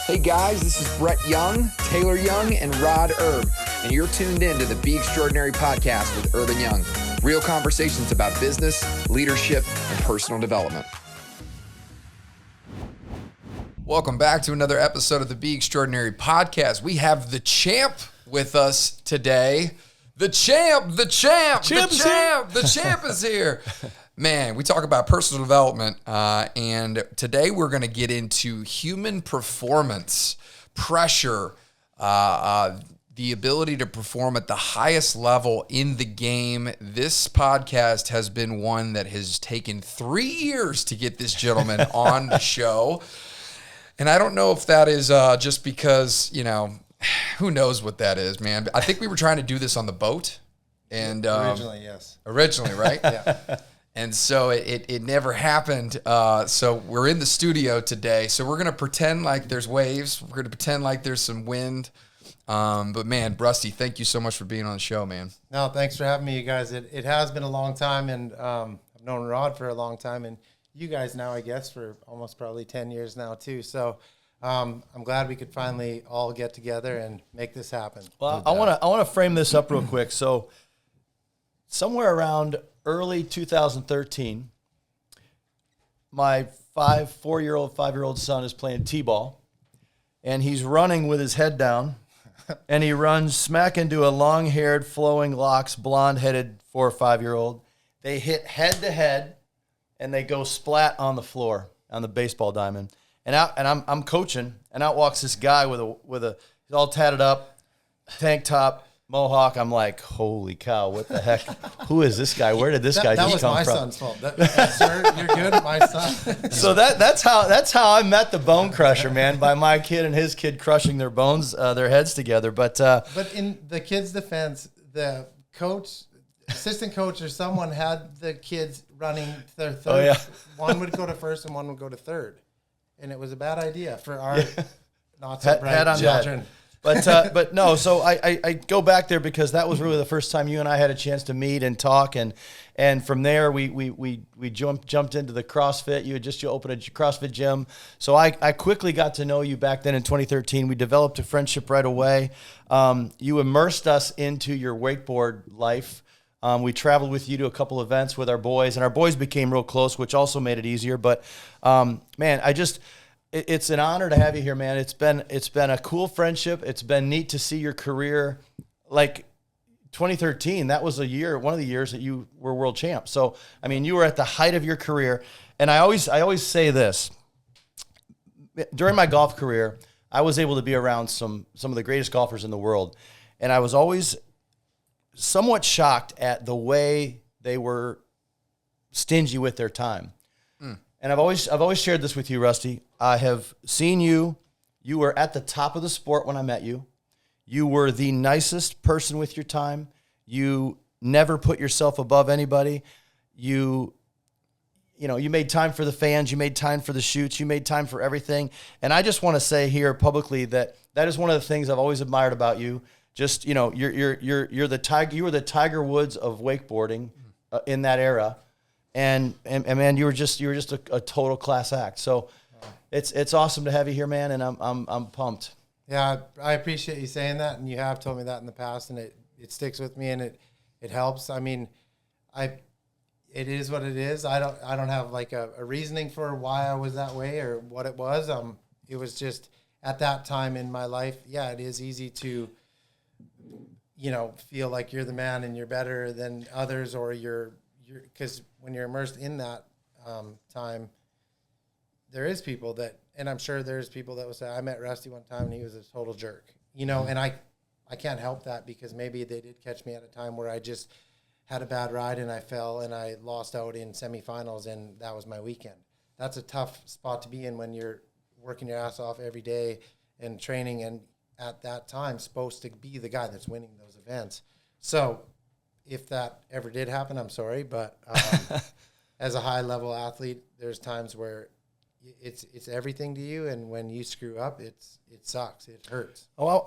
Hey guys, this is Brett Young, Taylor Young, and Rod Erb, and you're tuned in to the Be Extraordinary podcast with Urban Young. Real conversations about business, leadership, and personal development. Welcome back to another episode of the Be Extraordinary podcast. We have the champ with us today. The champ is here. Man, we talk about personal development, and today we're going to get into human performance, pressure, the ability to perform at the highest level in the game. This podcast has been one that has taken 3 years to get this gentleman on the show. And I don't know if that is just because, who knows what that is, man. I think we were trying to do this on the boat. And originally, yes. Originally, right? Yeah. And so it never happened. So we're in the studio today. So we're going to pretend like there's waves. We're going to pretend like there's some wind. But man, Rusty, thank you so much for being on the show, man. No, thanks for having me, you guys. It has been a long time, and I've known Rod for a long time, and you guys now, I guess, for almost probably 10 years now too. So I'm glad we could finally all get together and make this happen. Well, I want to frame this up real quick. So somewhere around early 2013, my 5-year-old son is playing t-ball, and he's running with his head down, and he runs smack into a long-haired, flowing locks, blonde-headed 4 or 5-year-old. They hit head-to-head, and they go splat on the floor on the baseball diamond. And I'm coaching, and out walks this guy with a he's all tatted up, tank top, mohawk. I'm like, holy cow, what the heck? Who is this guy? Where did this guy just come from? That was my son's fault. Sir, you're good, my son. So that's how I met the Bone Crusher, man, by my kid and his kid crushing their bones, their heads together. But in the kid's defense, the coach, assistant coach, or someone had the kids running their third. Oh, yeah. One would go to first and one would go to third, and it was a bad idea for our not so bright children. But no, so I go back there because that was really the first time you and I had a chance to meet and talk, and from there we jumped into the CrossFit. You had just opened a CrossFit gym, so I quickly got to know you back then in 2013. We developed a friendship right away. You immersed us into your wakeboard life. We traveled with you to a couple events with our boys, and our boys became real close, which also made it easier. But man, it's an honor to have you here, man. It's been a cool friendship. It's been neat to see your career. Like 2013, that was one of the years that you were world champ. So, I mean, you were at the height of your career. And I always say this. During my golf career, I was able to be around some of the greatest golfers in the world. And I was always somewhat shocked at the way they were stingy with their time. And I've always shared this with you, Rusty. I have seen you. You were at the top of the sport when I met you. You were the nicest person with your time. You never put yourself above anybody. You made time for the fans. You made time for the shoots. You made time for everything. And I just want to say here publicly that is one of the things I've always admired about you. Just, you're the Tiger. You were the Tiger Woods of wakeboarding in that era. And man, you were just a total class act. So it's awesome to have you here, man, and I'm pumped. Yeah, I appreciate you saying that, and you have told me that in the past, and it sticks with me, and it helps. I mean, it is what it is. I don't have like a reasoning for why I was that way or what it was. It was just at that time in my life. Yeah, it is easy to feel like you're the man and you're better than others, or you're because when you're immersed in that time, there is people that, and I'm sure there's people that will say, I met Rusty one time and he was a total jerk, and I can't help that because maybe they did catch me at a time where I just had a bad ride and I fell and I lost out in semifinals, and that was my weekend. That's a tough spot to be in when you're working your ass off every day and training, and at that time supposed to be the guy that's winning those events. So if that ever did happen, I'm sorry, but as a high-level athlete, there's times where it's everything to you, and when you screw up, it sucks, it hurts. Oh,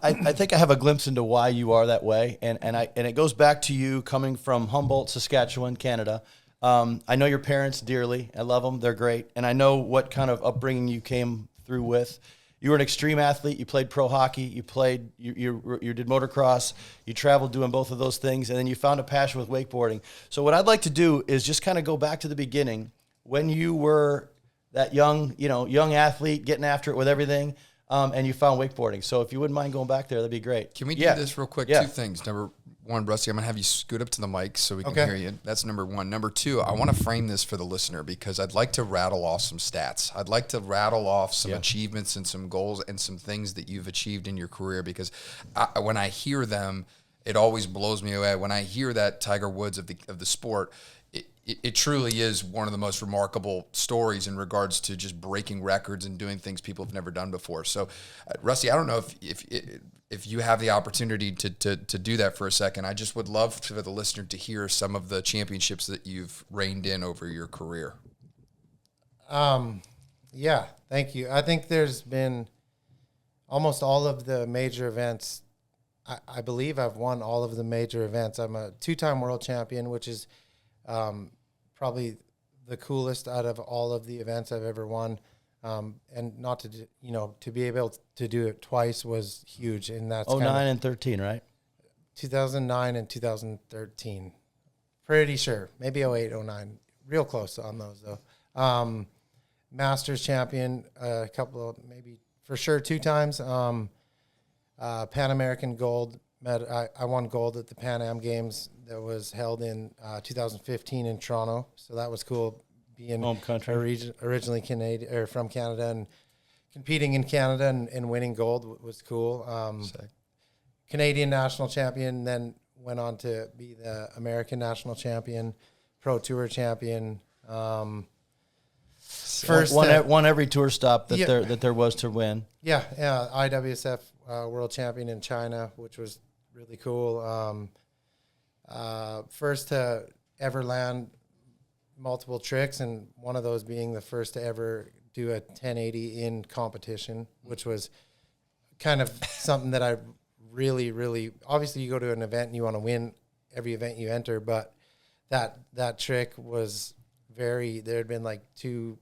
I think I have a glimpse into why you are that way, and it goes back to you coming from Humboldt, Saskatchewan, Canada. I know your parents dearly. I love them; they're great, and I know what kind of upbringing you came through with. you were an extreme athlete. You played pro hockey. You played, you did motocross. You traveled doing both of those things, and then you found a passion with wakeboarding. So what I'd like to do is just kind of go back to the beginning when you were that young athlete getting after it with everything, and you found wakeboarding. So if you wouldn't mind going back there, that'd be great. Can we do this real quick? Yeah. Two things. Number one, Rusty, I'm going to have you scoot up to the mic so we can Okay. hear you. That's number one. Number two, I want to frame this for the listener because I'd like to rattle off some stats. I'd like to rattle off some achievements and some goals and some things that you've achieved in your career because when I hear them, it always blows me away. When I hear that Tiger Woods of the sport, it truly is one of the most remarkable stories in regards to just breaking records and doing things people have never done before. So, Rusty, I don't know if you have the opportunity to do that for a second. I just would love for the listener to hear some of the championships that you've reined in over your career. Yeah, thank you. I think there's been almost all of the major events. I believe I've won all of the major events. I'm a 2-time world champion, which is probably the coolest out of all of the events I've ever won. And not to, to be able to do it twice was huge. And that's 09 and 13, right? 2009 and 2013. Pretty sure. Maybe 08, 09. Real close on those, though. Masters champion, a couple of, maybe for sure 2 times. Pan American gold. I won gold at the Pan Am Games that was held in 2015 in Toronto. So that was cool, being home country. Originally Canadian or from Canada and competing in Canada and winning gold was cool. Canadian national champion, then went on to be the American national champion, Pro Tour champion. First won every tour stop that there was to win. Yeah, IWSF world champion in China, which was really cool. First to ever land multiple tricks, and one of those being the first to ever do a 1080 in competition, which was kind of something that I really, really, obviously you go to an event and you want to win every event you enter, but that trick was there had been like two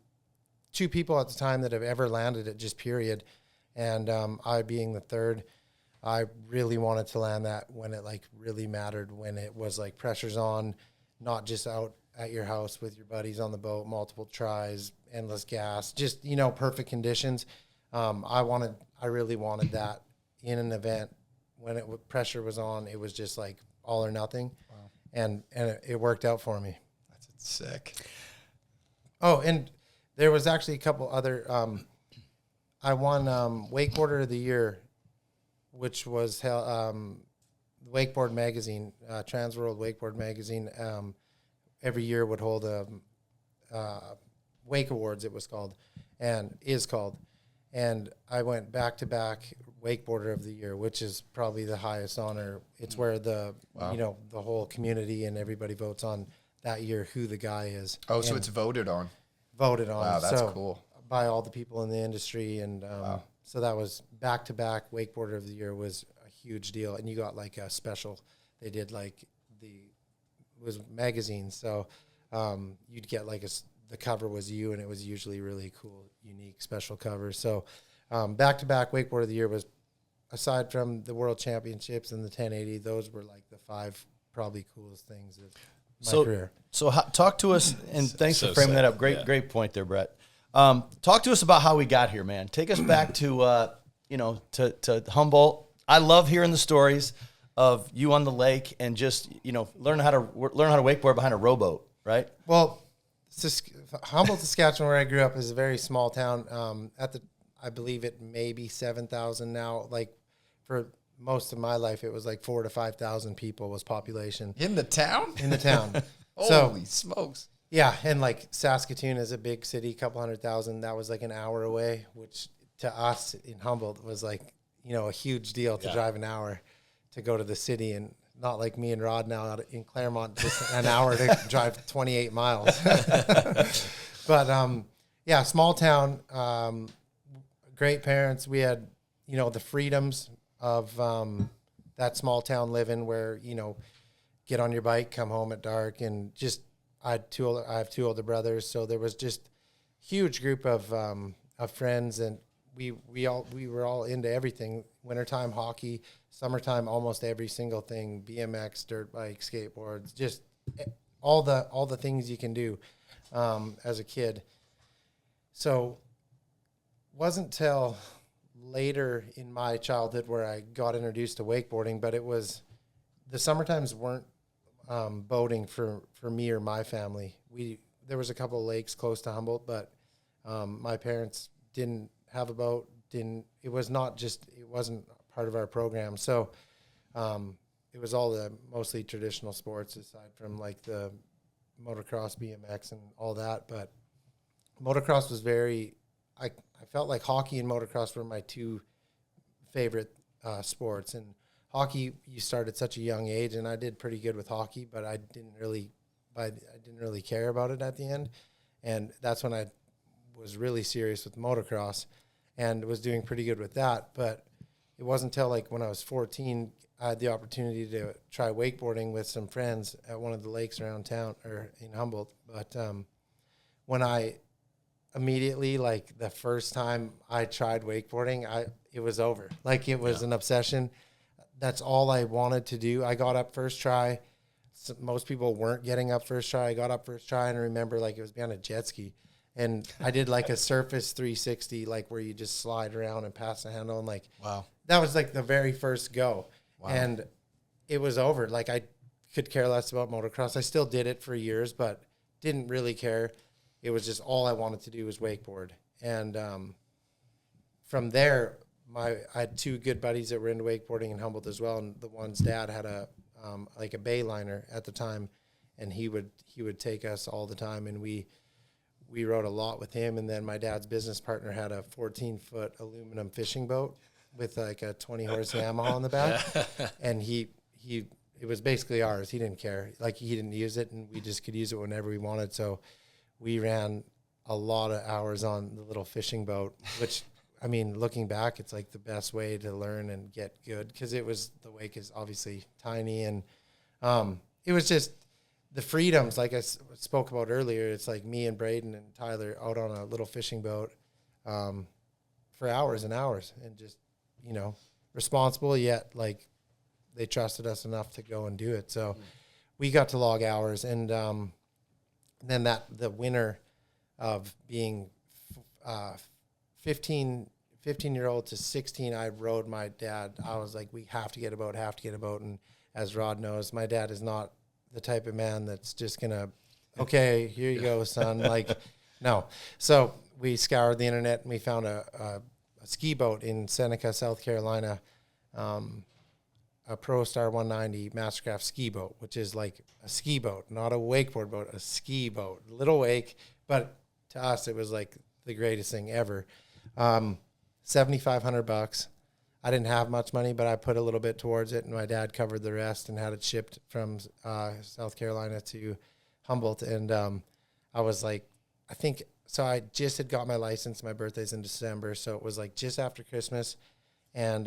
people at the time that have ever landed it, just period. And I being the third, I really wanted to land that when it like really mattered, when it was like pressure's on, not just out at your house with your buddies on the boat, multiple tries, endless gas, just, perfect conditions. I really wanted that in an event when pressure was on. It was just like all or nothing. Wow. And it worked out for me. That's sick. Oh, and there was actually a couple other, I won Wakeboarder of the Year, which was Wakeboard Magazine, Trans World Wakeboard Magazine. Every year would hold a Wake Awards, it was called, and is called. And I went back-to-back Wakeboarder of the Year, which is probably the highest honor. It's where the whole community and everybody votes on that year who the guy is. Oh, so it's voted on. Voted on. Wow, that's cool. By all the people in the industry. And so that was back-to-back Wakeboarder of the Year was a huge deal. And you got like a special. They did like it was magazines. So you'd get like the cover was you, and it was usually really cool, unique, special cover. So back-to-back Wakeboarder of the Year was, aside from the World Championships and the 1080, those were like the 5 probably coolest things of my career. So talk to us, and thanks for framing that up. Great point there, Brett. Talk to us about how we got here, man. Take us back to to Humboldt. I love hearing the stories of you on the lake and just learn how to wakeboard behind a rowboat, right? Well, Humboldt, Saskatchewan, where I grew up, is a very small town. I believe it may be 7,000 now. Like for most of my life, it was like 4,000 to 5,000 people was population In the town? in the town. Holy smokes. Yeah, and like Saskatoon is a big city, couple 100,000. That was like an hour away, which to us in Humboldt was like, a huge deal to drive an hour to go to the city, and not like me and Rod now out in Claremont, just an hour to drive 28 miles. But small town, great parents. We had, the freedoms of that small town living where, get on your bike, come home at dark, and just I have 2 older brothers, so there was just huge group of friends, and we were all into everything. Wintertime hockey, summertime almost every single thing, BMX, dirt bike, skateboards, just all the things you can do as a kid. So wasn't till later in my childhood where I got introduced to wakeboarding, but it was the summertimes weren't boating for me or my family. There was a couple of lakes close to Humboldt, but my parents didn't have a boat. It wasn't part of our program. So it was all the mostly traditional sports aside from like the motocross, BMX, and all that. But motocross was I felt like hockey and motocross were my two favorite sports. And hockey, you start at such a young age, and I did pretty good with hockey, but I didn't really care about it at the end. And that's when I was really serious with motocross and was doing pretty good with that. But it wasn't until like when I was 14, I had the opportunity to try wakeboarding with some friends at one of the lakes around town or in Humboldt. But when I immediately, like the first time I tried wakeboarding, it was over. Like it was an obsession. That's all I wanted to do. I got up first try. So most people weren't getting up first try. I got up first try, and I remember like it was behind a jet ski. And I did like a surface 360, like where you just slide around and pass the handle. And like, wow, that was like the very first go. Wow. And it was over. Like I could care less about motocross. I still did it for years, but didn't really care. It was just all I wanted to do was wakeboard. And from there, I had two good buddies that were into wakeboarding in Humboldt as well. And the one's dad had a bay liner at the time, and he would take us all the time, and we rode a lot with him. And then my dad's business partner had a 14-foot aluminum fishing boat with like a 20-horse Yamaha on the back, and it was basically ours. He didn't care. Like he didn't use it, and we just could use it whenever we wanted. So we ran a lot of hours on the little fishing boat, which, I mean, looking back, it's like the best way to learn and get good, because the wake is obviously tiny, and it was just the freedoms, like I spoke about earlier. It's like me and Braden and Tyler out on a little fishing boat for hours and hours, and just, responsible, yet like they trusted us enough to go and do it. So we got to log hours, and then the winter of being 15-year-old to 16, I rode my dad. I was like, we have to get a boat. And as Rod knows, my dad is not the type of man that's just going to, okay, here you go, son. Like, no. So we scoured the internet, and we found a ski boat in Seneca, South Carolina, a Pro Star 190 Mastercraft ski boat, which is like a ski boat, not a wakeboard boat, a ski boat. Little wake, but to us, it was like the greatest thing ever. $7,500. I didn't have much money, but I put a little bit towards it, and my dad covered the rest and had it shipped from South Carolina to Humboldt. And I was like, I just had got my license. My birthday's in December, so it was like just after Christmas. And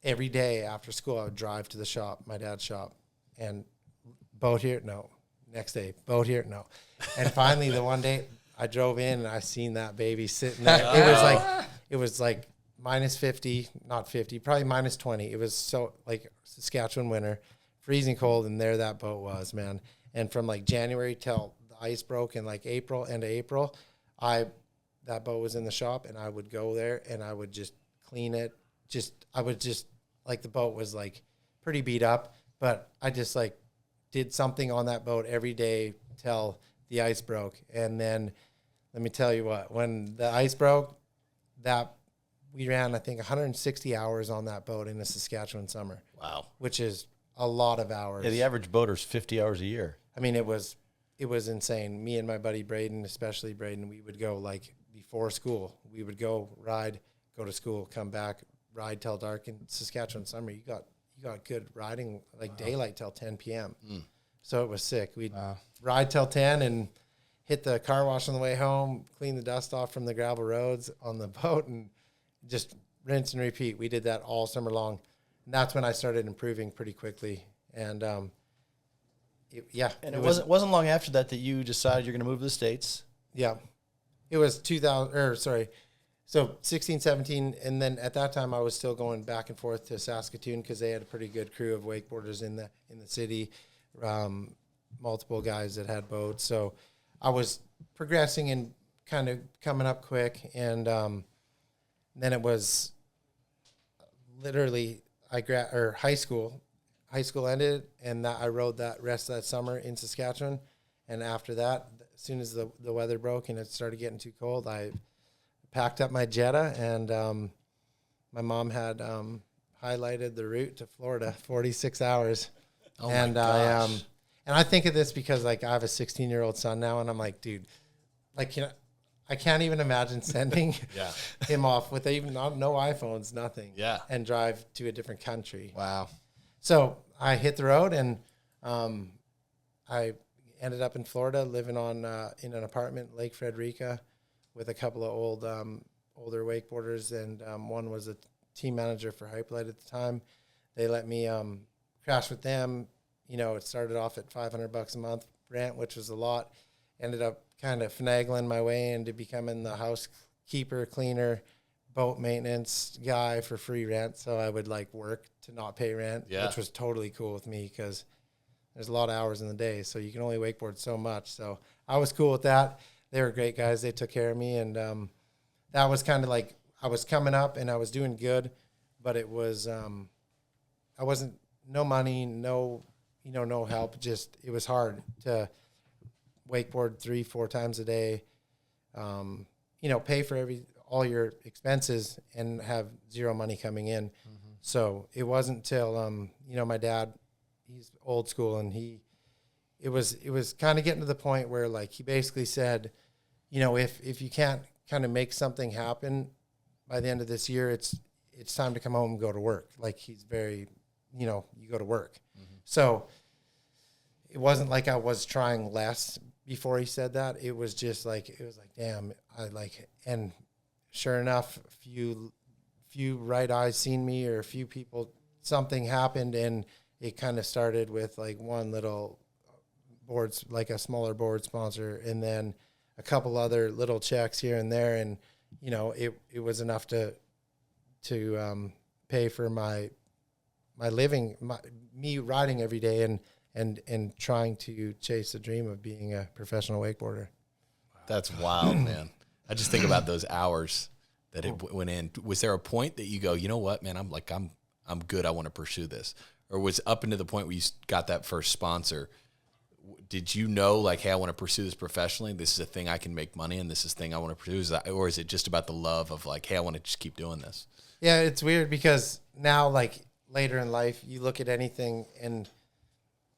every day after school, I would drive to the shop, my dad's shop, and boat here? No. Next day, boat here? No. And finally, the one day I drove in, and I seen that baby sitting there. It was like minus 50, not 50, probably minus 20. It was so like Saskatchewan winter, freezing cold, and there that boat was, man. And from like January till the ice broke in like end of April, that boat was in the shop, and I would go there and I would just clean it. Like the boat was like pretty beat up, but I just like did something on that boat every day till the ice broke. And then let me tell you what, when the ice broke, that we ran, I think, 160 hours on that boat in the Saskatchewan summer. Wow. Which is a lot of hours. Yeah, the average boater's 50 hours a year. I mean, it was insane. Me and my buddy Braden, especially Braden, we would go like before school. We would go ride, go to school, come back, ride till dark. In Saskatchewan summer, you got good riding, like daylight till 10 p.m. So it was sick. We'd ride till 10 and hit the car wash on the way home, clean the dust off from the gravel roads on the boat, and just rinse and repeat. We did that all summer long. And that's when I started improving pretty quickly. And it wasn't long after that you decided you're going to move to the States. Yeah. It was So 16, 17, and then at that time I was still going back and forth to Saskatoon because they had a pretty good crew of wakeboarders in the city, multiple guys that had boats. So I was progressing and kind of coming up quick, and then it was literally high school ended, and that I rode that rest of that summer in Saskatchewan, and after that, as soon as the weather broke and it started getting too cold, I packed up my Jetta, and my mom had highlighted the route to Florida, 46 hours. Oh and my gosh. I think of this because like I have a 16-year-old son now, and I'm like, dude, like, I can't even imagine sending him off with even no iPhones, nothing. Yeah. And drive to a different country. Wow. So I hit the road, and I ended up in Florida living on in an apartment in Lake Frederica with a couple of older wakeboarders, and one was a team manager for Hyperlight at the time. They let me crash with them. You know, it started off at $500 a month rent, which was a lot. Ended up kind of finagling my way into becoming the housekeeper, cleaner, boat maintenance guy for free rent. So I would like work to not pay rent, which was totally cool with me because there's a lot of hours in the day, so you can only wakeboard so much. So I was cool with that. They were great guys. They took care of me, and that was kind of like I was coming up and I was doing good, but it was I wasn't no money, no help. Just it was hard to wakeboard 3-4 times a day, pay for all your expenses and have zero money coming in. Mm-hmm. So it wasn't until my dad, he's old school, and it was kind of getting to the point where like he basically said, if you can't kind of make something happen by the end of this year, it's time to come home and go to work. Like he's very, you go to work. Mm-hmm. So it wasn't like I was trying less before he said that. It was just like, damn, and sure enough, few right eyes seen me, or a few people, something happened, and it kind of started with like one little boards, like a smaller board sponsor, and then a couple other little checks here and there, and it was enough to pay for my living, me riding every day, and trying to chase the dream of being a professional wakeboarder. That's wild, man. I just think about those hours that it went in. Was there a point that you go, you know what, man, I'm good. I want to pursue this, or was up into the point where you got that first sponsor? Did you know, like, hey, I want to pursue this professionally? This is a thing I can make money, and this is a thing I want to pursue. Or is it just about the love of, like, hey, I want to just keep doing this? Yeah, it's weird because now, like, later in life, you look at anything, and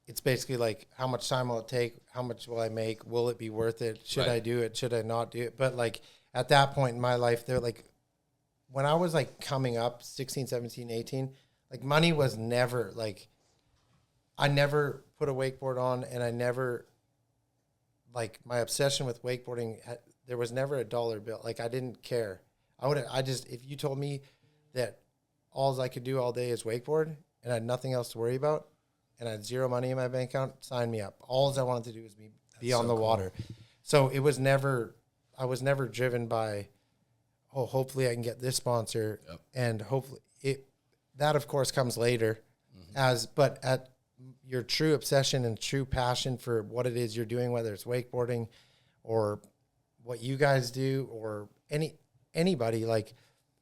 it's basically like, how much time will it take? How much will I make? Will it be worth it? Should I do it? Should I not do it? But, like, at that point in my life, they're like, when I was, like, coming up, 16, 17, 18, like, money was never, like, I never put a wakeboard on, and I never, like, my obsession with wakeboarding, there was never a dollar bill. Like, I didn't care. If you told me that all I could do all day is wakeboard and I had nothing else to worry about and I had zero money in my bank account, sign me up. All I wanted to do was be on the water. So I was never driven by, hopefully I can get this sponsor. Yep. And hopefully that of course comes later. Mm-hmm. But at your true obsession and true passion for what it is you're doing, whether it's wakeboarding or what you guys do or anybody, like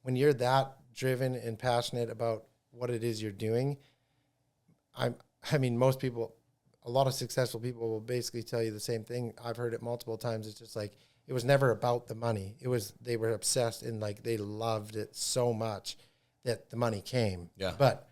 when you're that driven and passionate about what it is you're doing, I mean, most people, a lot of successful people will basically tell you the same thing. I've heard it multiple times. It's just like, it was never about the money. They were obsessed and like, they loved it so much that the money came. Yeah. But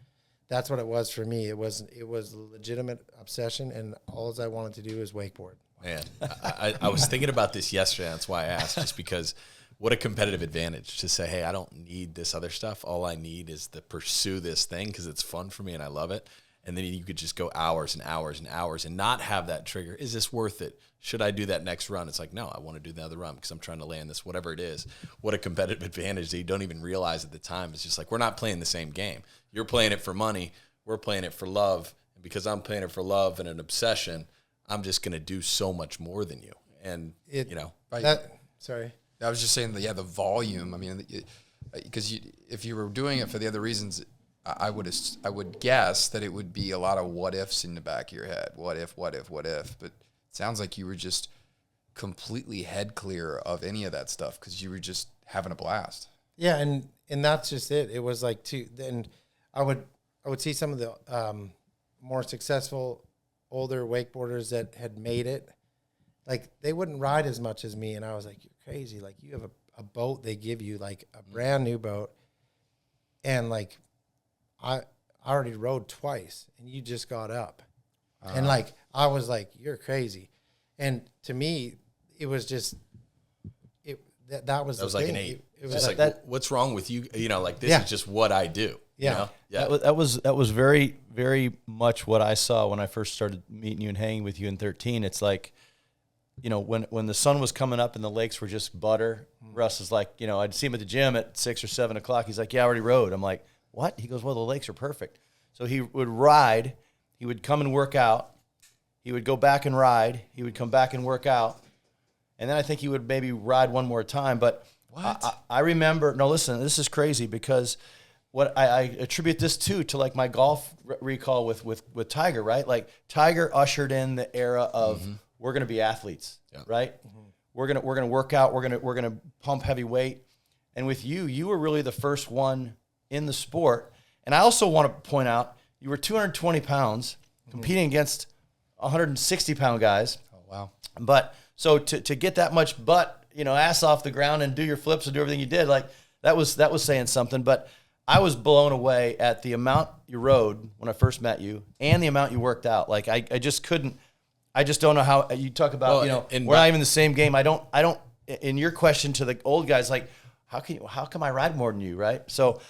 that's what it was for me. It was a legitimate obsession, and all I wanted to do was wakeboard. Man, I was thinking about this yesterday. That's why I asked, just because what a competitive advantage to say, hey, I don't need this other stuff. All I need is to pursue this thing because it's fun for me and I love it. And then you could just go hours and hours and hours and not have that trigger. Is this worth it? Should I do that next run? It's like, no, I want to do the other run because I'm trying to land this, whatever it is. What a competitive advantage that you don't even realize at the time. It's just like, we're not playing the same game. You're playing it for money. We're playing it for love. And because I'm playing it for love and an obsession, I'm just going to do so much more than you. And, sorry. I was just saying the volume. I mean, because if you were doing it for the other reasons, I would guess that it would be a lot of what ifs in the back of your head. What if? But it sounds like you were just completely head clear of any of that stuff because you were just having a blast. Yeah, and that's just it. It was like then I would see some of the more successful older wakeboarders that had made it. Like they wouldn't ride as much as me, and I was like, "You're crazy! Like you have a boat they give you, like a brand new boat, and like I already rode twice, and you just got up, and like I was like, you're crazy." And to me, it was just that was like an 8. It was like that, what's wrong with you? You know, like this is just what I do. Yeah. You know? Yeah. That was very, very much what I saw when I first started meeting you and hanging with you in 13. It's like, you know, when the sun was coming up and the lakes were just butter, Russ is like, you know, I'd see him at the gym at 6 or 7 o'clock. He's like, yeah, I already rode. I'm like, what? He goes, well, the lakes are perfect. So he would ride. He would come and work out. He would go back and ride. He would come back and work out. And then I think he would maybe ride one more time. But I remember, no, listen, this is crazy because what I attribute this to like my golf recall with Tiger, right? Like Tiger ushered in the era of we're going to be athletes, right? Mm-hmm. We're going to work out. We're going to pump heavy weight. And with you were really the first one in the sport. And I also want to point out you were 220 pounds competing against 160-pound guys. Oh, wow. But so to get that much butt, you know, ass off the ground and do your flips and do everything you did, like that was saying something. But I was blown away at the amount you rode when I first met you and the amount you worked out. Like I just couldn't, I just don't know how you talk about, we're not even in the same game. I don't, in your question to the old guys, like, how come I ride more than you? Right. So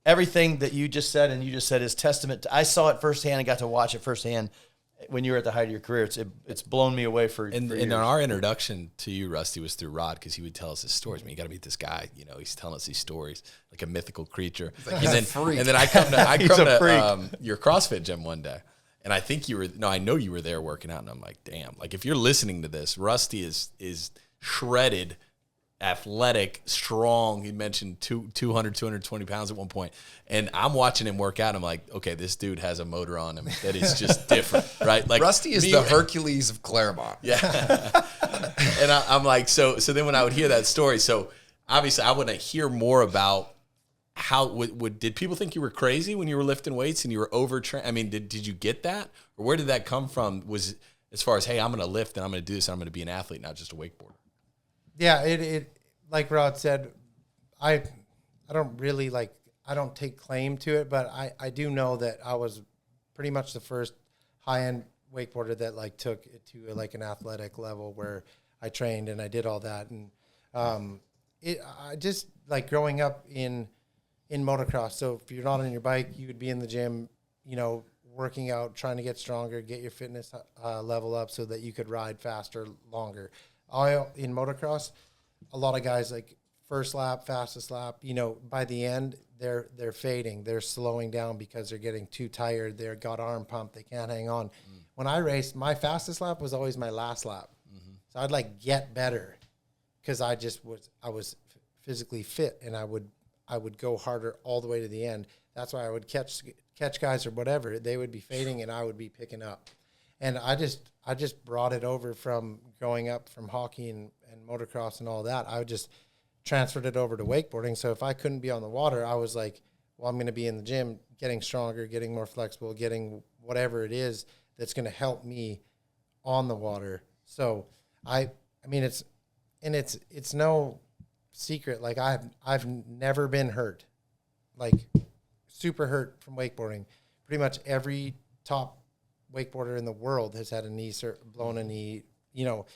everything that you just said is testament to, I saw it firsthand and got to watch it firsthand when you were at the height of your career. It's blown me away for and years. Our introduction to you, Rusty, was through Rod because he would tell us his stories. I mean, you got to meet this guy. You know, he's telling us these stories like a mythical creature. Like he's a freak. And then I come to your CrossFit gym one day, and I think I know you were there working out, and I'm like, damn. Like if you're listening to this, Rusty is shredded, athletic, strong. He mentioned 220 pounds at one point. And I'm watching him work out. I'm like, okay, this dude has a motor on him that is just different, right? Like Rusty is the Hercules of Claremont. Yeah. And I'm like, so then when I would hear that story, so obviously I want to hear more about how did people think you were crazy when you were lifting weights and you were overtrained? I mean, did you get that? Or where did that come from? Was as far as, hey, I'm going to lift and I'm going to do this and I'm going to be an athlete, not just a wakeboarder. Yeah, it like Rod said, I don't really I don't take claim to it, but I do know that I was pretty much the first high-end wakeboarder that like took it to like an athletic level where I trained and I did all that. And I just like growing up in motocross. So if you're not on your bike, you would be in the gym, you know, working out, trying to get stronger, get your fitness level up so that you could ride faster, longer. In motocross, a lot of guys like first lap, fastest lap, you know, by the end they're fading, they're slowing down because they're getting too tired, they've got arm pump, they can't hang on. When I raced, my fastest lap was always my last lap. So I'd like get better because I was physically fit and I would go harder all the way to the end. That's why I would catch guys or whatever, they would be fading and I would be picking up. And I just brought it over from growing up from hockey and motocross and all that. I just transferred it over to wakeboarding. So if I couldn't be on the water, I was like, well, I'm going to be in the gym, getting stronger, getting more flexible, getting whatever it is that's going to help me on the water. So I mean, it's no secret. Like I've never been hurt, like super hurt from wakeboarding. Pretty much every top wakeboarder in the world has had blown a knee, you know.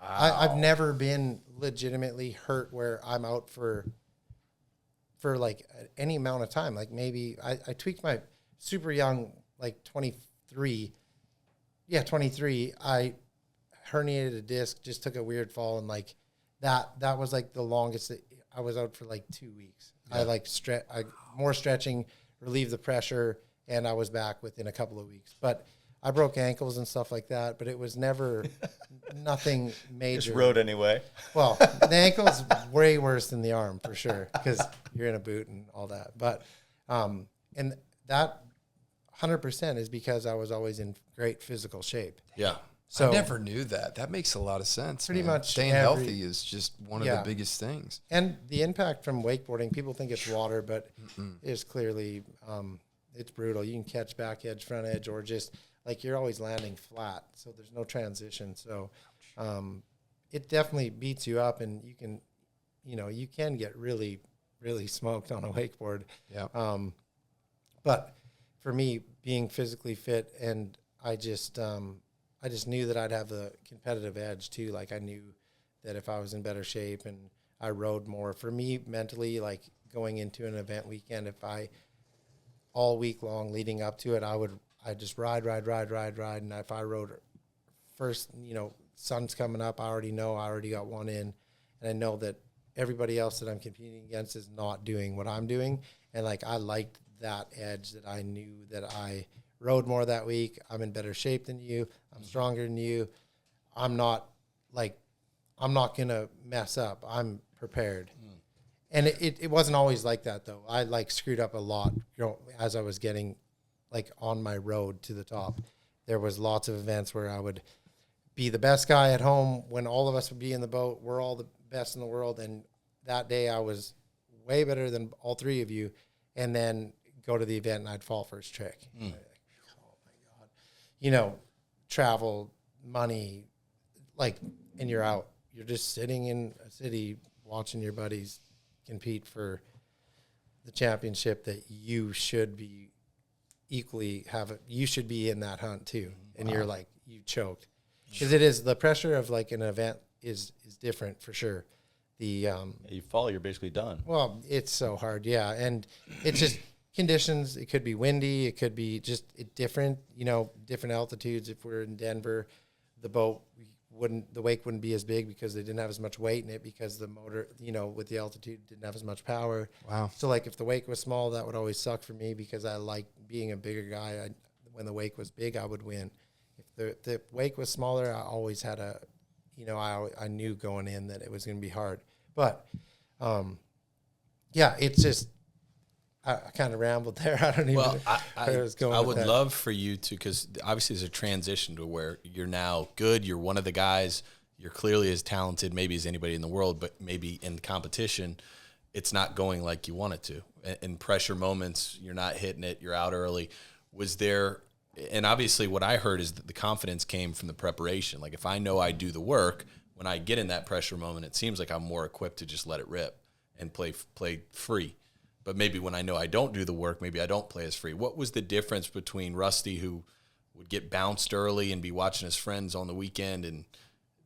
Wow. I've never been legitimately hurt where I'm out for like any amount of time. Like maybe I tweaked my super young, like 23. Yeah, 23. I herniated a disc, just took a weird fall. And like that was like the longest I was out for like 2 weeks. Yeah. I like more stretching, relieve the pressure. And I was back within a couple of weeks. But I broke ankles and stuff like that, but it was never nothing major. Just rode anyway. Well, the ankle's way worse than the arm for sure because you're in a boot and all that. But and that 100% is because I was always in great physical shape. Yeah. So I never knew that. That makes a lot of sense. Pretty man. much Staying healthy is just one of Yeah. the biggest things. And the impact from wakeboarding, people think it's water, but it's clearly it's brutal. You can catch back edge, front edge, or just like you're always landing flat, so there's no transition. So it definitely beats you up, and you can get really, really smoked on a wakeboard. Yeah. But for me, being physically fit, and I just knew that I'd have the competitive edge too. Like I knew that if I was in better shape and I rode more, for me mentally, like going into an event weekend, if I all week long leading up to it, I'd just ride. And if I rode first, sun's coming up, I already got one in, and I know that everybody else that I'm competing against is not doing what I'm doing. And like, I liked that edge that I knew that I rode more that week. I'm in better shape than you. I'm stronger than you. I'm not going to mess up. I'm prepared. And it wasn't always like that though. I like screwed up a lot, as I was getting like on my road to the top. There was lots of events where I would be the best guy at home when all of us would be in the boat. We're all the best in the world. And that day I was way better than all three of you. And then go to the event and I'd fall first trick. Like, oh my God. Travel, money, like, and you're out. You're just sitting in a city watching your buddies compete for the championship that you should be you should be in that hunt too. And you're like, you choked. Because it is, the pressure of like an event is different for sure. You fall, you're basically done. Well, it's so hard, yeah. And it's just conditions. It could be windy. It could be just different altitudes. If we're in Denver, the wake wouldn't be as big because they didn't have as much weight in it because the motor, with the altitude didn't have as much power. Wow. So like if the wake was small, that would always suck for me because I like being a bigger guy. When the wake was big, I would win. If the wake was smaller, I always had I knew going in that it was going to be hard. But, yeah, it's just, I kind of rambled there. I don't even know where I was going. I with would that. love for you to, because obviously there's a transition to where you're now good. You're one of the guys. You're clearly as talented maybe as anybody in the world, but maybe in competition, it's not going like you want it to. In pressure moments, you're not hitting it. You're out early. Was there, and obviously what I heard is that the confidence came from the preparation. Like if I know I do the work, when I get in that pressure moment, it seems like I'm more equipped to just let it rip and play free. But maybe when I know I don't do the work, maybe I don't play as free. What was the difference between Rusty, who would get bounced early and be watching his friends on the weekend and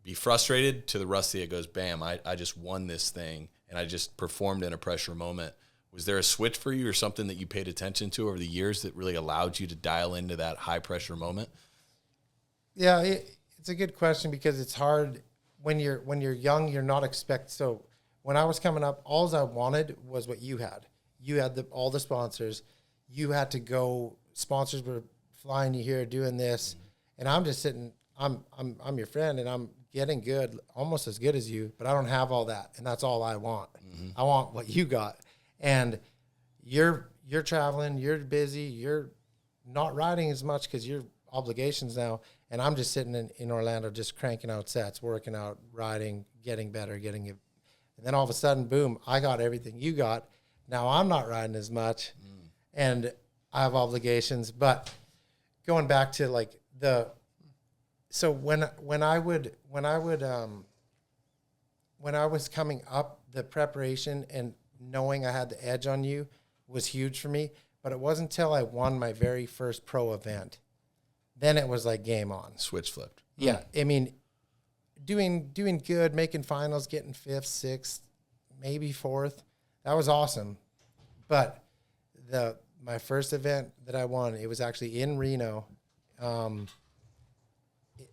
be frustrated, to the Rusty that goes, bam, I just won this thing and I just performed in a pressure moment? Was there a switch for you or something that you paid attention to over the years that really allowed you to dial into that high pressure moment? Yeah, it's a good question because it's hard when you're young. You're not expect. So when I was coming up, all I wanted was what you had. You had all the sponsors. You had to go. Sponsors were flying you here, doing this, and I'm just sitting. I'm your friend, and I'm getting good, almost as good as you, but I don't have all that, and that's all I want. I want what you got, and you're traveling, you're busy, you're not riding as much because you're obligations now, and I'm just sitting in Orlando, just cranking out sets, working out, riding, getting better, and then all of a sudden, boom, I got everything you got. Now I'm not riding as much, and I have obligations. But going back to like so when I was coming up, the preparation and knowing I had the edge on you was huge for me. But it wasn't until I won my very first pro event, then it was like game on. Switch flipped. Yeah, I mean, doing good, making finals, getting 5th, 6th, maybe 4th. That was awesome. But my first event that I won, it was actually in Reno.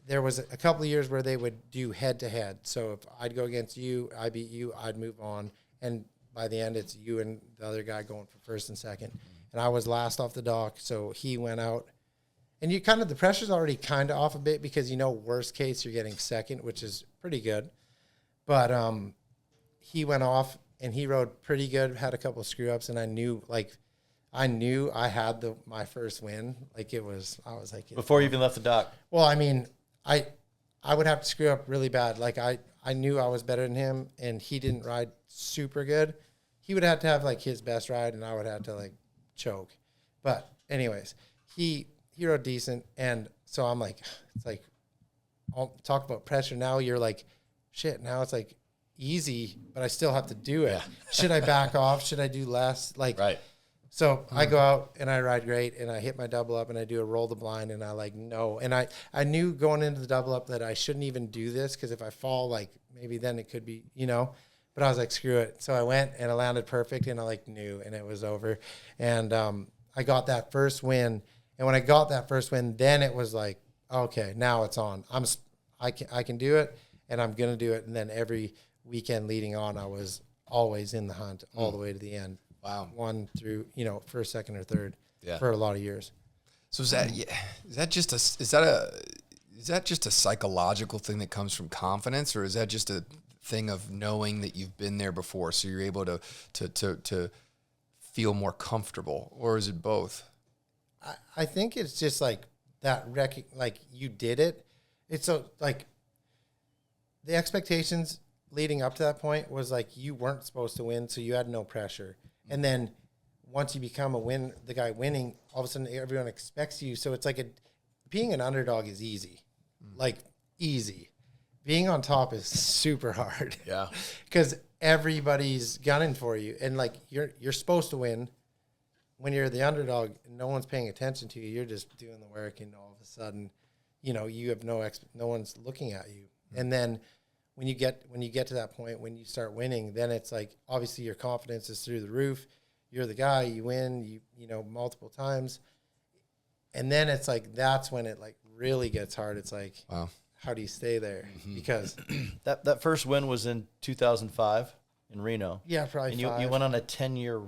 There was a couple of years where they would do head-to-head. So if I'd go against you, I beat you, I'd move on. And by the end, it's you and the other guy going for first and second. And I was last off the dock, so he went out. and you kind of, the pressure's already kind of off a bit because, you know, worst case, you're getting second, which is pretty good. But he went off and he rode pretty good, had a couple of screw ups, and I knew I had my first win. Like I was like, Before you even left the dock. well, I mean, I would have to screw up really bad. Like I knew I was better than him, and he didn't ride super good. He would have to have like his best ride, and I would have to like choke. But anyways, he rode decent, and so I'm like, it's like, I'll talk about pressure. Now you're like, shit. Now it's like easy, but I still have to do it. Yeah. Should I back off? Should I do less? Like, Right. so I go out and I ride great, and I hit my double up, and I do a roll the blind, and I like, no. And I knew going into the double up that I shouldn't even do this, because if I fall, like maybe then it could be, you know, but I was like, screw it. So I went and I landed perfect, and I like knew, and it was over. And I got that first win. And when I got that first win, then it was like, okay, now it's on. I can do it, and I'm going to do it. And then every weekend leading on, I was always in the hunt all the way to the end. Wow. One through, you know, first, second, or third Yeah. for a lot of years. So is that just a psychological thing that comes from confidence, or is that just a thing of knowing that you've been there before, so you're able to feel more comfortable, or is it both? I think it's just like that, like you did it. It's so like the expectations leading up to that point was like you weren't supposed to win, so you had no pressure. And then once you become the guy winning, all of a sudden everyone expects you. So it's like being an underdog is easy, like easy. Being on top is super hard. Yeah. Because everybody's gunning for you, and like you're supposed to win. When you're the underdog, no one's paying attention to you. You're just doing the work, and all of a sudden, you know, you have no one's looking at you. And then when you get to that point, when you start winning, then it's like obviously your confidence is through the roof. You're the guy. You win. You know, multiple times, and then it's like that's when it like really gets hard. It's like, Wow. How do you stay there? Because That first win was in 2005 in Reno. yeah, probably. And five. you went on a 10-year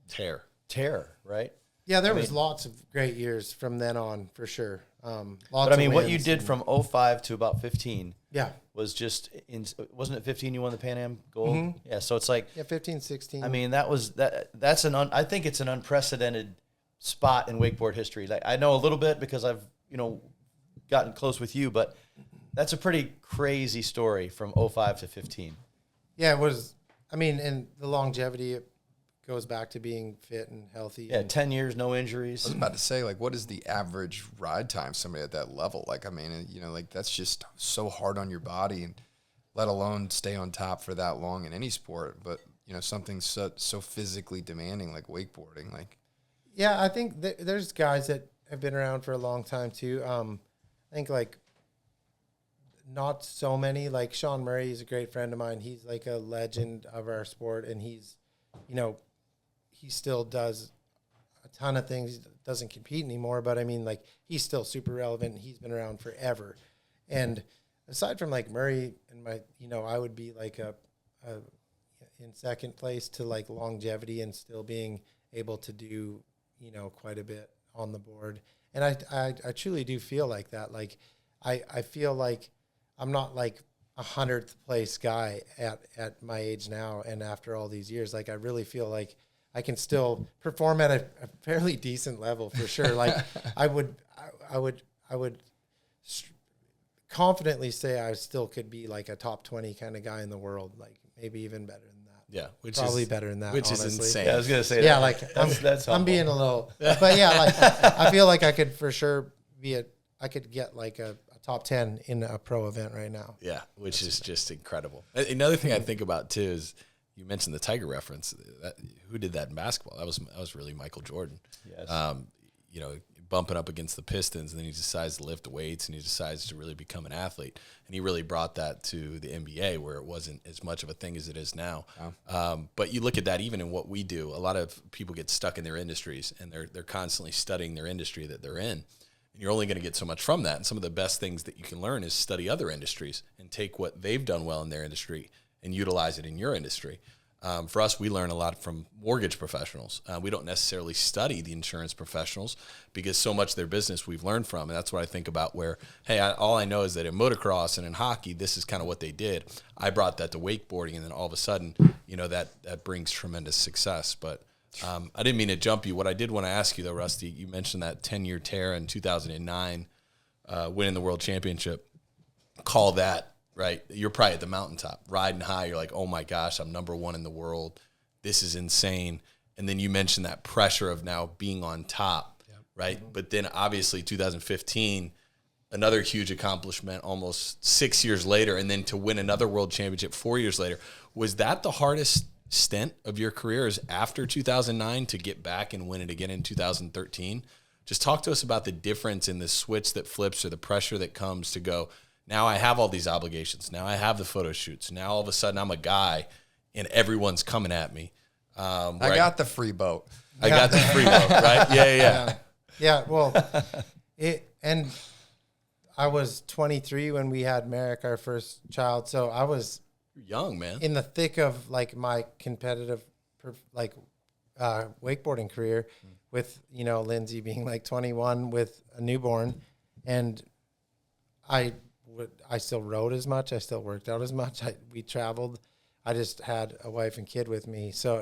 Tear. tear, right? Yeah, there was lots of great years from then on for sure. Lots But I mean, of what you wins did and- from 05 to about 15 yeah, was just wasn't it 15 you won the Pan Am gold? Yeah, so it's like 15, 16. I mean, that's I think it's an unprecedented spot in wakeboard history. Like I know a little bit because I've, you know, gotten close with you, but that's a pretty crazy story from 05 to 15. yeah, it was. I mean, and the longevity it goes back to being fit and healthy. Yeah, and 10 years, no injuries. I was about to say, like, what is the average ride time somebody at that level? Like, I mean, you know, like that's just so hard on your body, and let alone stay on top for that long in any sport. But you know, something so physically demanding like wakeboarding, like. yeah, I think there's guys that have been around for a long time too. I think like not so many. Like Sean Murray is a great friend of mine. He's like a legend of our sport, and he's, you know, he still does a ton of things. He doesn't compete anymore, but I mean, like he's still super relevant. And he's been around forever. And aside from like Murray and my, you know, I would be like a in second place to like longevity and still being able to do, you know, quite a bit on the board. And I truly do feel like that. Like I feel like I'm not like 100th place guy at my age now, and after all these years, like I really feel like I can still perform at a fairly decent level for sure. Like I would confidently say I still could be like a top 20 kind of guy in the world, like maybe even better than that. Yeah, which Probably is better than that. which honestly. is insane. Yeah, I was gonna say Yeah, that. like That's I'm humble. being a little, but yeah, like I feel like I could for sure I could get like a top 10 in a pro event right now. Yeah, which is just incredible. Another thing I think about too is you mentioned the Tiger reference. Who did that in basketball? That was really Michael Jordan. Yes. You know, bumping up against the Pistons, and then he decides to lift weights, and he decides to really become an athlete. And he really brought that to the NBA, where it wasn't as much of a thing as it is now. But you look at that even in what we do. A lot of people get stuck in their industries, and they're constantly studying their industry that they're in. And you're only going to get so much from that. And some of the best things that you can learn is study other industries and take what they've done well in their industry and utilize it in your industry. For us, we learn a lot from mortgage professionals. We don't necessarily study the insurance professionals because so much of their business we've learned from. And that's what I think about where, hey, all I know is that in motocross and in hockey, this is kind of what they did. I brought that to wakeboarding, and then all of a sudden, that brings tremendous success. But I didn't mean to jump you. What I did want to ask you, though, Rusty, you mentioned that 10-year tear in 2009, winning the world championship. Call that. Right. You're probably at the mountaintop, riding high. You're like, oh my gosh, I'm number one in the world. This is insane. And then you mentioned that pressure of now being on top, right? Mm-hmm. But then obviously 2015, another huge accomplishment almost 6 years later. And then to win another world championship 4 years later. Was that the hardest stint of your career, is after 2009 to get back and win it again in 2013? Just talk to us about the difference in the switch that flips or the pressure that comes to go, now I have all these obligations. Now I have the photo shoots. Now all of a sudden I'm a guy and everyone's coming at me. I got the free boat. I got the free boat, right? Yeah. Yeah, well, and I was 23 when we had Merrick, our first child. So I was young, man, in the thick of like my competitive, wakeboarding career with, Lindsay being like 21 with a newborn. And I still rode as much. I still worked out as much. We traveled. I just had a wife and kid with me. So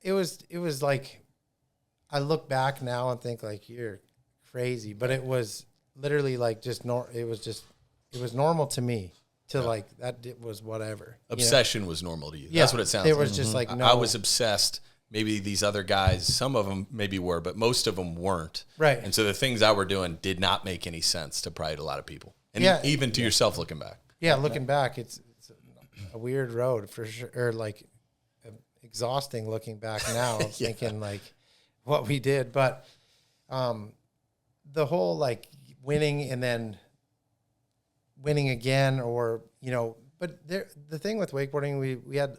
it was like, I look back now and think like, you're crazy, but it was literally like it was normal to me to like, that was whatever. Obsession was normal to you. Yeah, that's what it sounds it like. was just like, no. I was obsessed. Maybe these other guys, some of them maybe were, but most of them weren't. Right. And so the things I were doing did not make any sense to probably a lot of people. And even to yourself looking back. Yeah, looking back, it's a weird road for sure, or like exhausting looking back now, thinking like what we did. But the whole like winning and then winning again, or, but the thing with wakeboarding, we had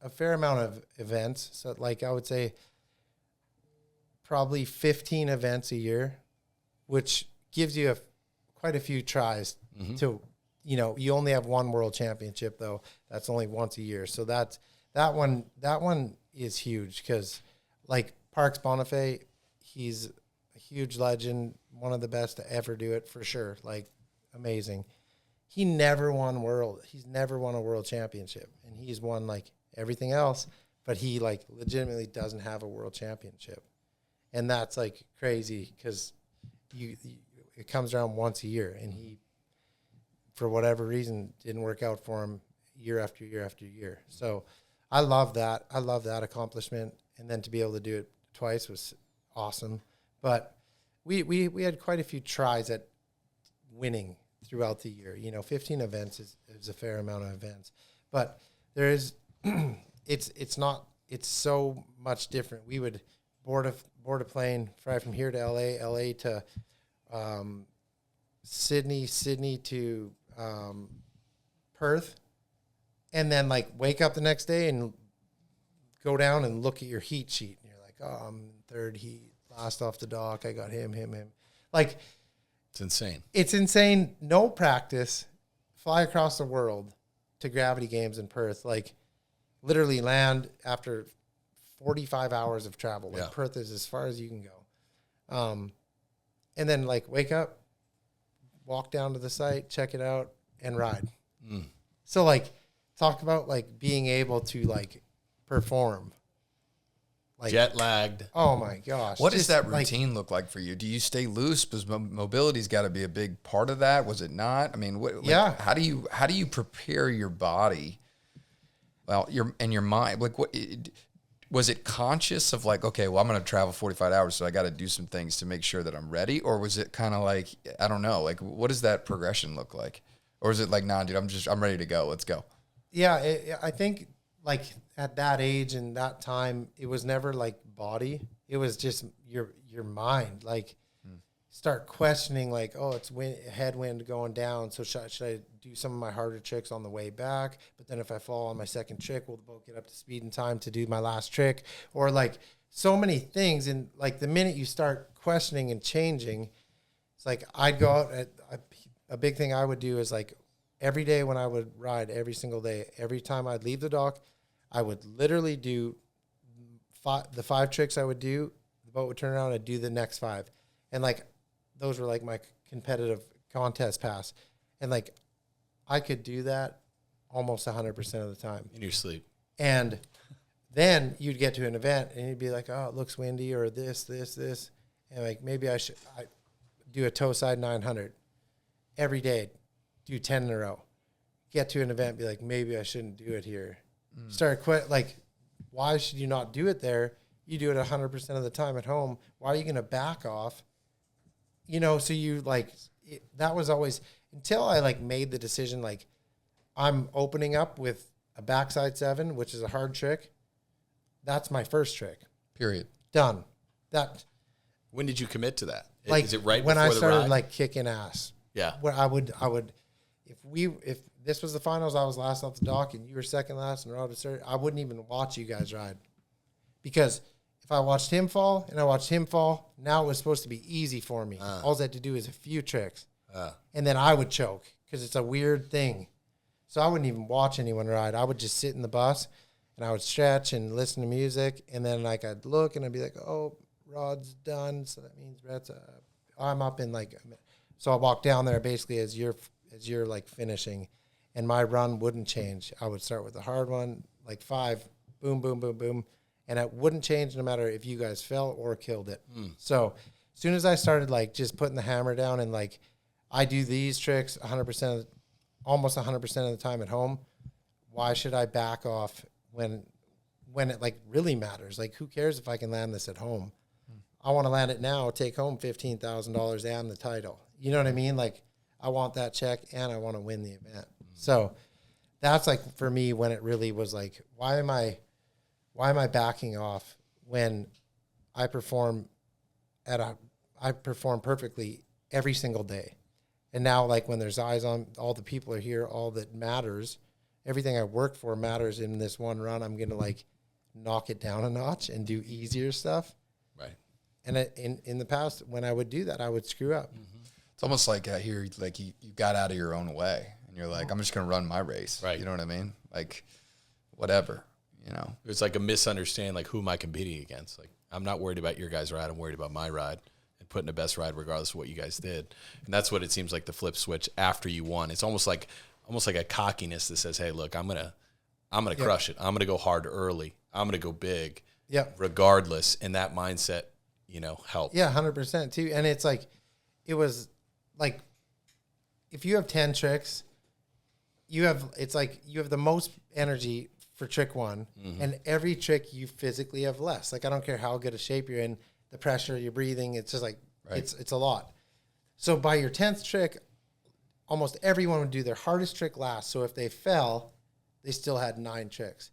a fair amount of events. So like I would say probably 15 events a year, which gives you quite a few tries to, you only have one world championship though. That's only once a year. So that one is huge because like Parks Bonifay, he's a huge legend, one of the best to ever do it for sure. Like amazing. He's never won a world championship, and he's won like everything else, but he like legitimately doesn't have a world championship. And that's like crazy because it comes around once a year, and he, for whatever reason, didn't work out for him year after year after year. So I love that. I love that accomplishment. And then to be able to do it twice was awesome. But we had quite a few tries at winning throughout the year. 15 events is a fair amount of events, but there is, it's so much different. We would board a plane, fly from here to LA to Sydney to Perth, and then like wake up the next day and go down and look at your heat sheet, and you're like, oh, I'm in third heat, last off the dock. I got him. Like, it's insane. No practice, fly across the world to Gravity Games in Perth, like literally land after 45 hours of travel. Like Perth is as far as you can go. And then like wake up, walk down to the site, check it out, and ride. So like talk about like being able to like perform. Like, jet lagged. Oh my gosh. What does that routine look like for you? Do you stay loose? Because mobility's got to be a big part of that. Was it not? I mean, how do you prepare your body? Well, your mind. Like, what was it conscious of? Like, okay, well, I'm going to travel 45 hours, so I got to do some things to make sure that I'm ready. Or was it kind of like, I don't know, like, what does that progression look like? Or is it like, nah, dude, I'm ready to go. Let's go. Yeah, I think like at that age and that time, it was never like body. It was just your mind. Like start questioning like, oh, it's headwind going down. So should I do some of my harder tricks on the way back? But then if I fall on my second trick, will the boat get up to speed in time to do my last trick? Or like so many things. And like the minute you start questioning and changing, it's like I'd go out a big thing I would do is like every day when I would ride every single day, every time I'd leave the dock, I would literally do the 5 tricks I would do. The boat would turn around, I'd do the next 5. And like, those were like my competitive contest pass. And like, I could do that almost 100% of the time. In your sleep. And then you'd get to an event and you'd be like, oh, it looks windy or this. And like, maybe I do a toe side 900 every day, do 10 in a row. Get to an event, be like, maybe I shouldn't do it here. Start quit. Like, why should you not do it there? You do it 100% of the time at home. Why are you going to back off? You know, so you like, that was always, until I like made the decision, like I'm opening up with a backside 7, which is a hard trick. That's my first trick. Period. Done. That. When did you commit to that? Like, is it right when before I started the ride? like kicking ass? Yeah. Where I would, if this was the finals, I was last off the dock and you were second last and Rod was third, I wouldn't even watch you guys ride, because if I watched him fall and I watched him fall, now it was supposed to be easy for me. All I had to do is a few tricks, and then I would choke because it's a weird thing. So I wouldn't even watch anyone ride. I would just sit in the bus and I would stretch and listen to music, and then like I'd look and I'd be like, oh, Rod's done, so that means Brett's I'm up in like, so I walk down there basically as you're like finishing, and my run wouldn't change. I would start with the hard one, like 5, boom, boom, boom, boom, and it wouldn't change no matter if you guys fell or killed it. So as soon as I started like just putting the hammer down and like I do these tricks 100%, almost 100% of the time at home, why should I back off when it like really matters? Like, who cares if I can land this at home? I want to land it now, take home $15,000 and the title. You know what I mean? Like, I want that check and I want to win the event. So that's like for me when it really was like, why am I backing off when I perform perfectly every single day? And now, like, when there's eyes on, all the people are here, all that matters, everything I work for matters in this one run. I'm going to like knock it down a notch and do easier stuff. Right. And in the past, when I would do that, I would screw up. It's almost like here, like you got out of your own way, and you're like, I'm just going to run my race. Right. You know what I mean? Like, whatever, you know. It's like a misunderstanding, like, who am I competing against? Like, I'm not worried about your guys' ride. I'm worried about my ride and putting the best ride regardless of what you guys did. And that's what it seems like the flip switch after you won. It's almost like a cockiness that says, hey, look, I'm gonna crush it. I'm going to go hard early. I'm going to go big. Yeah. Regardless. And that mindset, helped. Yeah, 100% too. And it's like, it was like, if you have 10 tricks, it's like you have the most energy for trick 1, and every trick you physically have less. Like, I don't care how good a shape you're in, the pressure you're breathing, it's just like, it's a lot. So by your 10th trick, almost everyone would do their hardest trick last. So if they fell, they still had 9 tricks.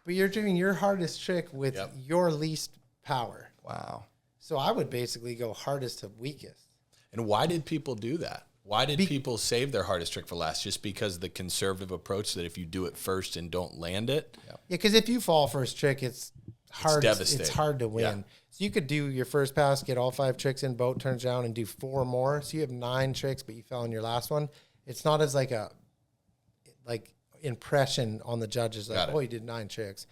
But you're doing your hardest trick with your least power. Wow. So I would basically go hardest to weakest. And why did people do that? Why did people save their hardest trick for last? Just because the conservative approach that if you do it first and don't land it? Yeah, because if you fall first trick, it's hard. It's devastating. It's hard to win. Yeah. So you could do your first pass, get all 5 tricks in, boat turns down, and do 4 more. So you have 9 tricks, but you fell on your last one. It's not as like a impression on the judges, like, oh, you did 9 tricks,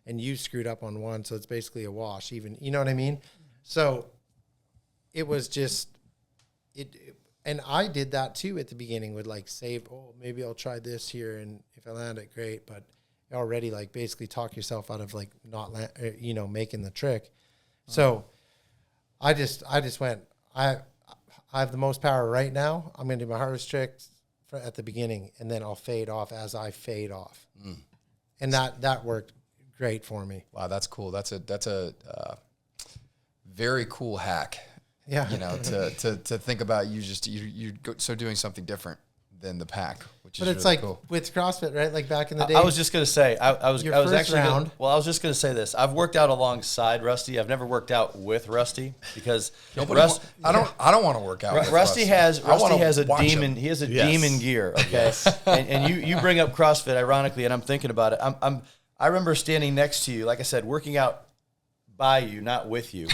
and you screwed up on 1, so it's basically a wash. Even, you know what I mean? So it was just and I did that too at the beginning, would like save, oh, maybe I'll try this here, and if I land it, great. But you already like basically talk yourself out of like not making the trick. So I just went, I have the most power right now. I'm going to do my hardest tricks at the beginning, and then I'll fade off as I fade off. And that worked great for me. Wow, that's cool. That's a very cool hack. Yeah. To think about you're doing something different than the pack, which is it's really like cool. with CrossFit, right? Like back in the day. I was just going to say, I was actually round. I was just going to say this. I've worked out alongside Rusty. I've never worked out with Rusty because I don't want to work out. With Rusty has a demon. Him. He has a demon gear. Okay, and you bring up CrossFit ironically, and I'm thinking about it. I remember standing next to you, like I said, working out by you, not with you,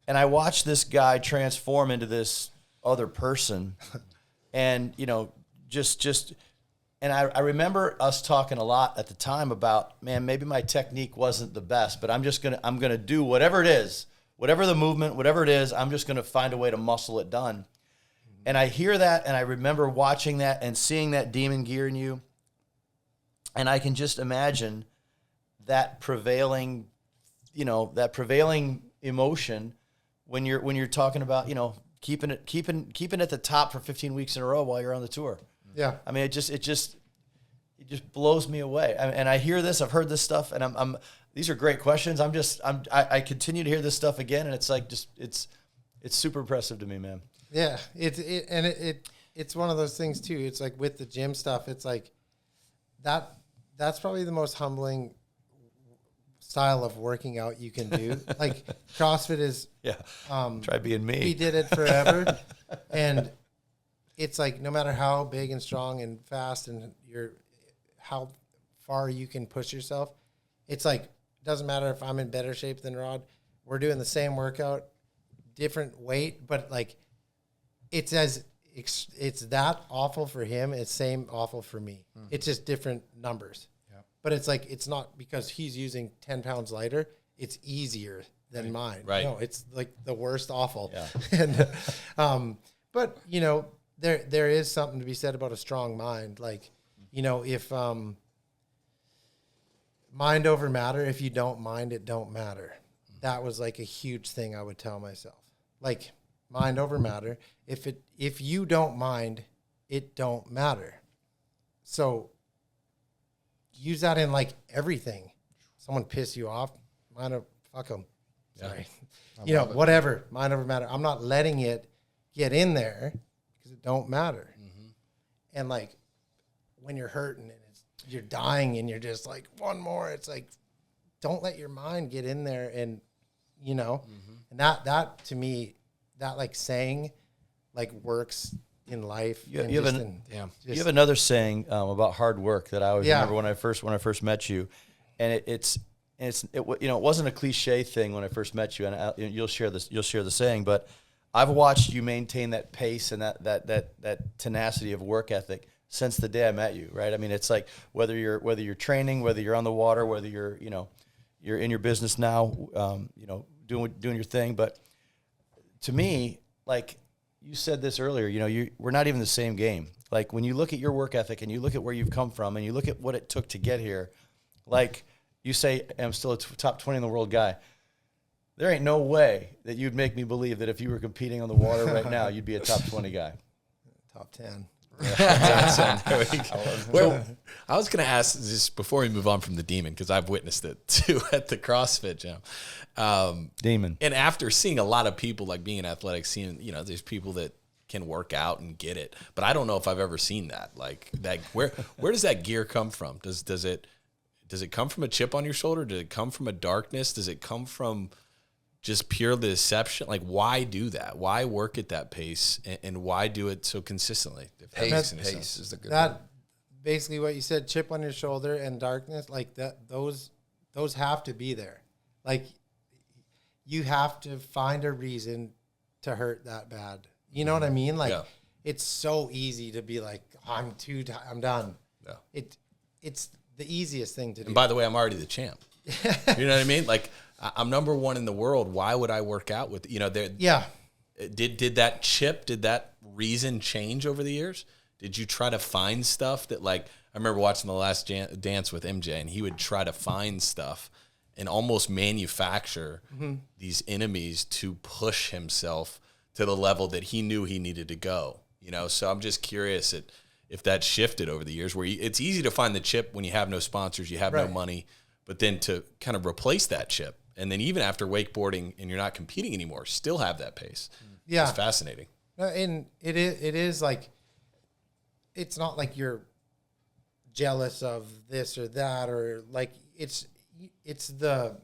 and I watched this guy transform into this other person, and and I remember us talking a lot at the time about, man, maybe my technique wasn't the best, but I'm gonna do whatever it is, whatever the movement, whatever it is, I'm just gonna find a way to muscle it done. And I hear that, and I remember watching that and seeing that demon gear in you, and I can just imagine that prevailing emotion when you're talking about, keeping it at the top for 15 weeks in a row while you're on the tour. Yeah. I mean, it just blows me away. And I hear this, I've heard this stuff, and these are great questions. I continue to hear this stuff again, and it's like, it's super impressive to me, man. Yeah. It's one of those things too. It's like with the gym stuff, it's like that's probably the most humbling style of working out you can do. Like CrossFit is, Try being me. we did it forever. And it's like, no matter how big and strong and fast and how far you can push yourself, it's like, doesn't matter if I'm in better shape than Rod, we're doing the same workout, different weight, but like, it's that awful for him. It's same awful for me. Mm-hmm. It's just different numbers. Yeah. But it's like, it's not because he's using 10 pounds lighter. It's easier than mine. Right. No, it's like the worst awful. Yeah. And, but there is something to be said about a strong mind. Like, if, mind over matter, if you don't mind, it don't matter. That was like a huge thing I would tell myself. Like, mind over matter. If you don't mind, it don't matter. So use that in like everything. Someone piss you off, fuck them. Sorry. Whatever. Mind over matter. I'm not letting it get in there because it don't matter. Mm-hmm. And like when you're hurting and you're dying and you're just like, one more, it's like, don't let your mind get in there. And, and that to me, that like saying like works in life. You have another saying about hard work that I always remember when I first met you, and it wasn't a cliche thing when I first met you, and you'll share the saying, but I've watched you maintain that pace and that tenacity of work ethic since the day I met you, right? I mean, it's like whether you're training, whether you're on the water, whether you're in your business now, doing your thing, but to me, like you said this earlier, we're not even the same game. Like when you look at your work ethic and you look at where you've come from and you look at what it took to get here, like you say, I'm still a top 20 in the world guy. There ain't no way that you'd make me believe that if you were competing on the water right now, you'd be a top 20 guy. Top 10. There we go. Well, I was going to ask just before we move on from the demon, because I've witnessed it too at the CrossFit gym. Demon. And after seeing a lot of people, like being in athletics, seeing, there's people that can work out and get it, but I don't know if I've ever seen that. Like that, where does that gear come from? Does it come from a chip on your shoulder? Does it come from a darkness? Does it come from just pure deception? Like, why do that? Why work at that pace, and why do it so consistently? Pace is the good that word. Basically what you said, chip on your shoulder and darkness, like that. Those have to be there. Like you have to find a reason to hurt that bad. You know what I mean? Like it's so easy to be like, I'm done. Yeah. It's the easiest thing to do. And by the way, I'm already the champ. You know what I mean? Like I'm number one in the world. Why would I work out with, Yeah. Did that reason change over the years? Did you try to find stuff that, like, I remember watching The Last Dance with MJ, and he would try to find stuff and almost manufacture these enemies to push himself to the level that he knew he needed to go. So I'm just curious if that shifted over the years, where it's easy to find the chip when you have no sponsors, you have no money, but then to kind of replace that chip. And then even after wakeboarding and you're not competing anymore, still have that pace. Yeah. It's fascinating. And it is like, it's not like you're jealous of this or that, or like it's the,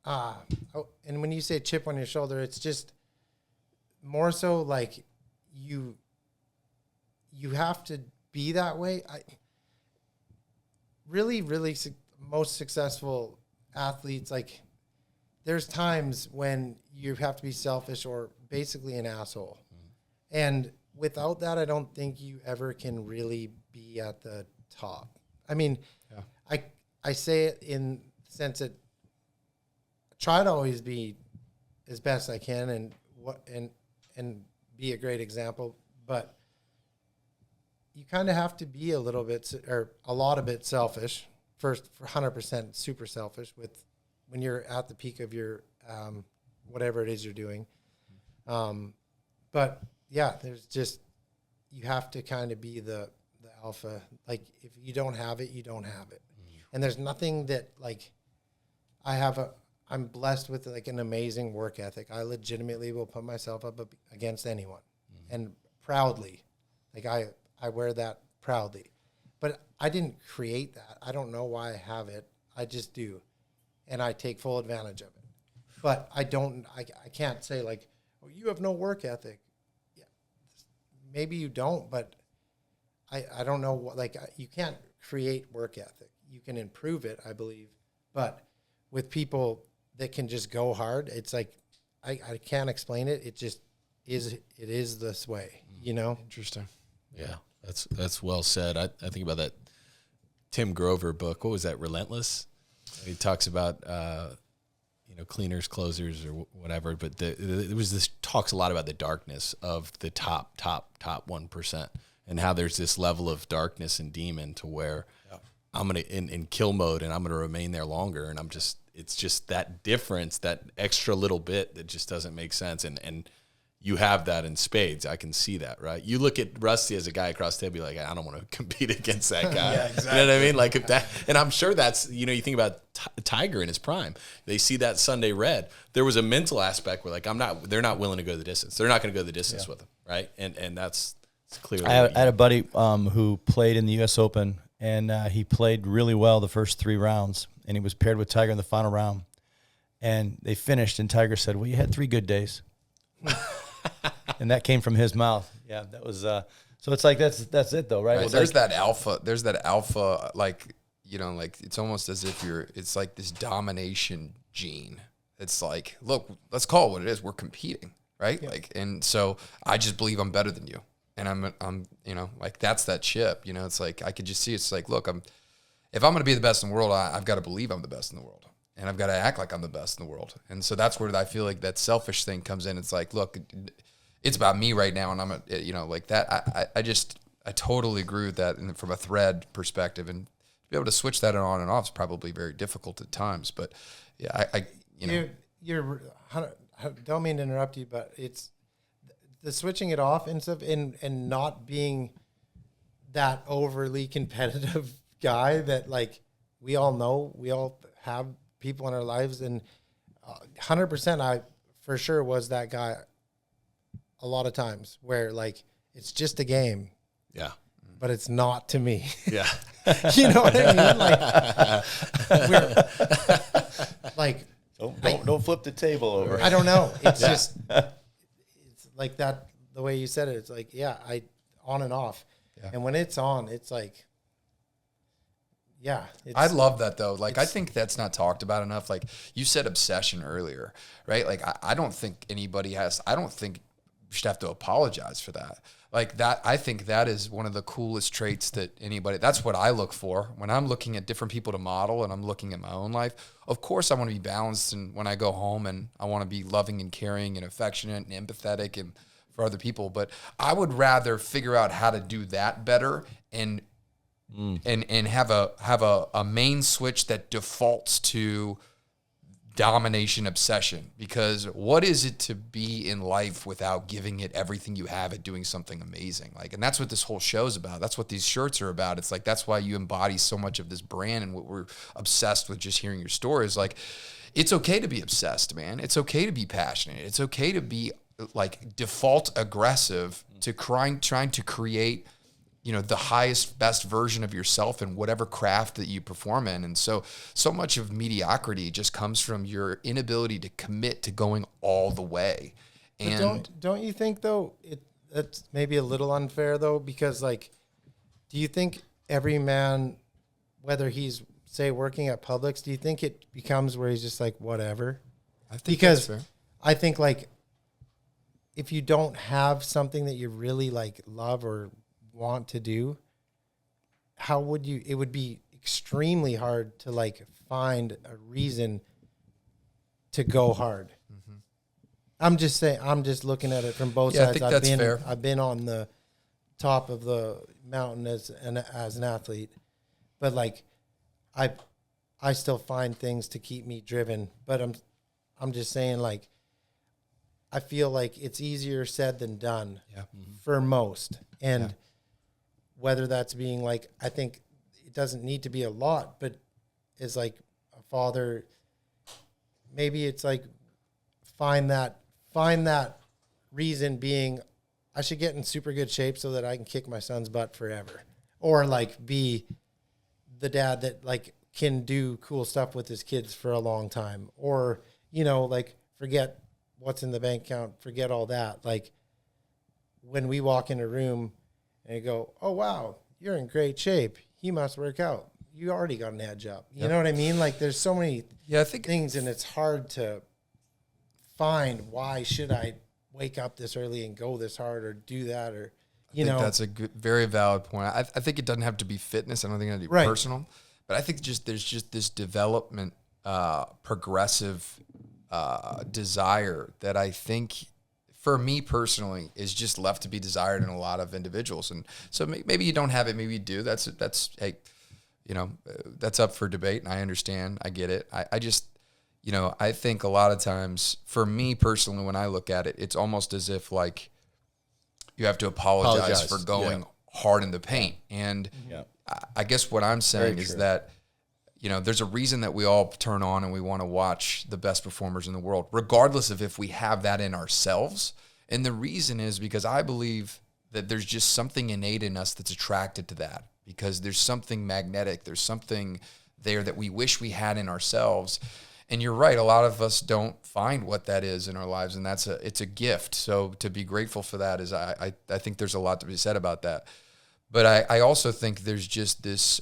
and when you say chip on your shoulder, it's just more so like you have to be that way. Most successful athletes, like there's times when you have to be selfish or basically an asshole. And without that, I don't think you ever can really be at the top. I mean, I say it in the sense that I try to always be as best I can and be a great example, but you kind of have to be a little bit or a lot of bit selfish first, for 100% super selfish when you're at the peak of your whatever it is you're doing. But yeah, there's just, you have to kind of be the alpha. Like if you don't have it, you don't have it. And there's nothing that like I'm blessed with like an amazing work ethic. I legitimately will put myself up against anyone and proudly. Like I wear that proudly, but I didn't create that. I don't know why I have it. I just do. And I take full advantage of it. But I can't say like, oh, you have no work ethic. Yeah, maybe you don't, but I don't know. Like you can't create work ethic. You can improve it, I believe. But with people that can just go hard, it's like, I can't explain it. It just is, it is this way, you know? Interesting. Yeah, that's well said. I think about that Tim Grover book. What was that, Relentless? He talks about, cleaners, closers, or whatever. But it was this talks a lot about the darkness of the top 1%, and how there's this level of darkness and demon to where I'm gonna in kill mode, and I'm gonna remain there longer, and it's just that difference, that extra little bit that just doesn't make sense, and you have that in spades. I can see that, right? You look at Rusty as a guy across the table, be like, I don't want to compete against that guy. Yeah, exactly. You know what I mean? Like if that, and I'm sure that's, you think about Tiger in his prime. They see that Sunday red. There was a mental aspect where like, they're not willing to go the distance. They're not going to go the distance with him, right? And that's clearly. I had a buddy who played in the U.S. Open, and he played really well the first 3 rounds, and he was paired with Tiger in the final round. And they finished, and Tiger said, well, you had 3 good days. And that came from his mouth. Yeah, that was so it's like that's it though, right? Well, It's there's like, that alpha, like, like it's almost as if it's like this domination gene. It's like, look, let's call it what it is. We're competing, right? Yeah. Like, and so I just believe I'm better than you. And I'm like, that's that chip, it's like, I could just see, it's like, look, if I'm going to be the best in the world, I've got to believe I'm the best in the world. And I've got to act like I'm the best in the world. And so that's where I feel like that selfish thing comes in. It's like, look, it's about me right now. And I'm, like that. I totally agree with that. And from a thread perspective, and to be able to switch that on and off is probably very difficult at times. But yeah, you're don't mean to interrupt you, but it's the switching it off and stuff and not being that overly competitive guy that like we all know, we all have people in our lives, and 100% I for sure was that guy a lot of times where like it's just a game, but it's not to me. Yeah. You know what I mean? Like don't flip the table over. I don't know, it's just it's like that, the way you said it, it's like I on and off, and when it's on, it's like I love that though. Like, I think that's not talked about enough. Like you said, obsession earlier, right? Like I don't think I don't think you should have to apologize for that. Like that, I think that is one of the coolest traits that anybody, that's what I look for when I'm looking at different people to model and I'm looking at my own life. Of course I want to be balanced, and when I go home, and I want to be loving and caring and affectionate and empathetic and for other people, but I would rather figure out how to do that better and have a main switch that defaults to domination obsession. Because what is it to be in life without giving it everything you have at doing something amazing? Like, and that's what this whole show's about. That's what these shirts are about. It's like, that's why you embody so much of this brand, and what we're obsessed with just hearing your stories. Like, it's okay to be obsessed, man. It's okay to be passionate. It's okay to be like default aggressive to trying to create the highest, best version of yourself in whatever craft that you perform in. And so much of mediocrity just comes from your inability to commit to going all the way. And don't you think though, that's maybe a little unfair though, because like, do you think every man, whether he's say working at Publix, do you think it becomes where he's just like, whatever? I think that's fair. I think like if you don't have something that you really like love or want to do, how would you, it would be extremely hard to like find a reason to go hard. Mm-hmm. I'm just saying, I'm just looking at it from both sides. I think that's fair. I've been on the top of the mountain as an athlete, but like I still find things to keep me driven, but I'm just saying, like, I feel like it's easier said than done for most. And whether that's being like, I think it doesn't need to be a lot, but as like a father, maybe it's like find that reason being, I should get in super good shape so that I can kick my son's butt forever, or like be the dad that like can do cool stuff with his kids for a long time, or, you know, like forget what's in the bank account, forget all that. Like when we walk in a room and you go, oh, wow, you're in great shape. He must work out. You already got an edge up. You know what I mean? Like there's so many things, and it's hard to find why should I wake up this early and go this hard or do that, or, you know. That's a good, very valid point. I think it doesn't have to be fitness. I don't think it has to be personal. But I think there's just this development, progressive desire that I think, for me personally, is just left to be desired in a lot of individuals. And so maybe you don't have it, maybe you do. That's hey, you know, that's up for debate, and I understand. I get it. I just, you know, I think a lot of times, for me personally, when I look at it, it's almost as if like you have to apologize for going hard in the paint. And I guess what I'm saying is that, you know, there's a reason that we all turn on and we want to watch the best performers in the world, regardless of if we have that in ourselves. And the reason is because I believe that there's just something innate in us that's attracted to that, because there's something magnetic. There's something there that we wish we had in ourselves. And you're right, a lot of us don't find what that is in our lives, and it's a gift. So to be grateful for that is, I think there's a lot to be said about that. But I also think there's just this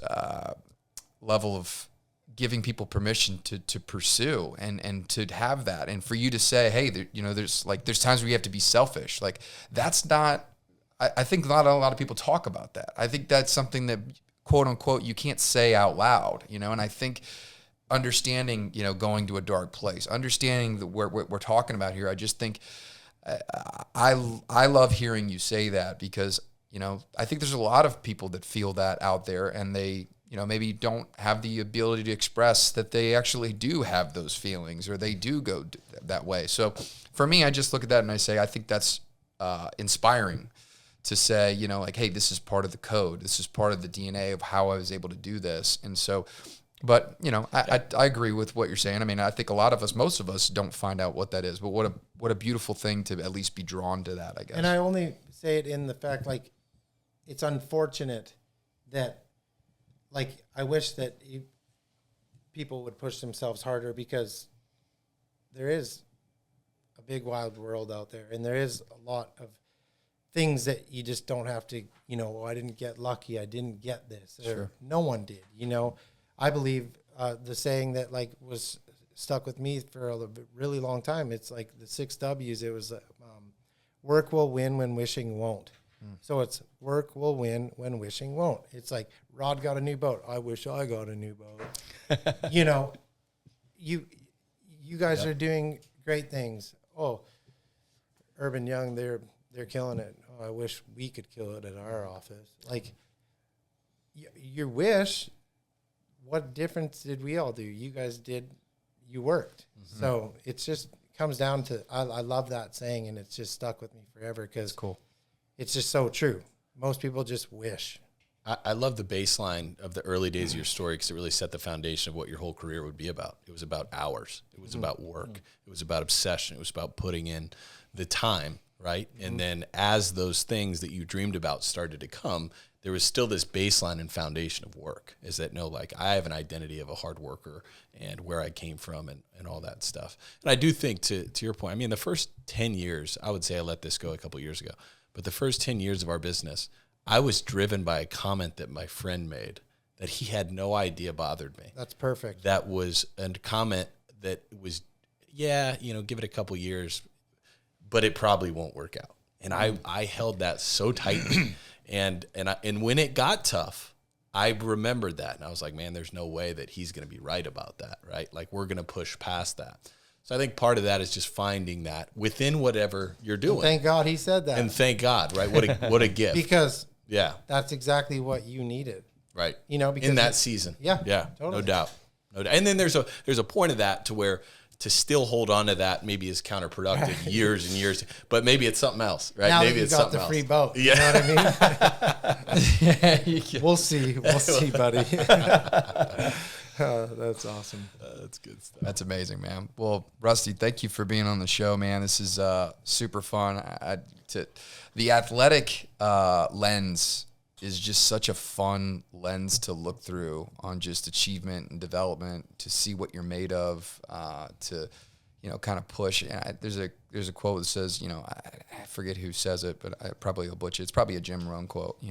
level of giving people permission to pursue and to have that. And for you to say, hey, you know, there's times where you have to be selfish. Like that's not, I think not a lot of people talk about that. I think that's something that, quote unquote, you can't say out loud, you know. And I think understanding, you know, going to a dark place, understanding what we're talking about here, I just think I love hearing you say that, because, you know, I think there's a lot of people that feel that out there, and they, you know, maybe don't have the ability to express that they actually do have those feelings, or they do go that way. So for me, I just look at that and I say, I think that's inspiring to say, you know, like, hey, this is part of the code. This is part of the DNA of how I was able to do this. And so, but, you know, I agree with what you're saying. I mean, I think a lot of us, most of us, don't find out what that is. But what a beautiful thing to at least be drawn to that, I guess. And I only say it in the fact, like, it's unfortunate that, like, I wish that people would push themselves harder, because there is a big wild world out there, and there is a lot of things that you just don't have to, you know, oh, I didn't get lucky, I didn't get this. Sure. No one did, you know. I believe the saying that like was stuck with me for a really long time. It's like the 6 W's. It was work will win when wishing won't. So it's work will win when wishing won't. It's like Rod got a new boat. I wish I got a new boat. You know, you guys are doing great things. Oh, Urban Young, they're killing it. Oh, I wish we could kill it at our office. Like your wish. What difference did we all do? You guys did, you worked. Mm-hmm. So it's just comes down to, I love that saying, and it's just stuck with me forever, because cool. It's just so true. Most people just wish. I love the baseline of the early days of your story, because it really set the foundation of what your whole career would be about. It was about hours. It was about work. It was about obsession. It was about putting in the time, right? And then as those things that you dreamed about started to come, there was still this baseline and foundation of work, is that, no, like, I have an identity of a hard worker and where I came from and all that stuff. And I do think, to your point, I mean, the first 10 years, I would say I let this go a couple years ago, but the first 10 years of our business, I was driven by a comment that my friend made that he had no idea bothered me. That's perfect. That was a comment that was, yeah, you know, give it a couple years, but it probably won't work out. And I held that so tightly. and when it got tough, I remembered that. And I was like, man, there's no way that he's going to be right about that, right? Like, we're going to push past that. So I think part of that is just finding that within whatever you're doing. And thank God he said that. And thank God, right? What a gift. Because yeah, that's exactly what you needed. right. You know, because in that season. Yeah, Yeah. totally. No doubt. No doubt. And then there's a point of that to where to still hold on to that maybe is counterproductive years and years, but maybe it's something else, right? Now Maybe that you it's got something the else. free boat. Yeah. You know what I mean? We'll see, buddy. That's awesome. That's good stuff. That's amazing, man. Well, Rusty, thank you for being on the show, man. This is super fun. The athletic lens is just such a fun lens to look through on just achievement and development, to see what you're made of, to, kind of push. And there's a quote that says, I forget who says it, but I probably will butcher it. It's probably a Jim Rohn quote,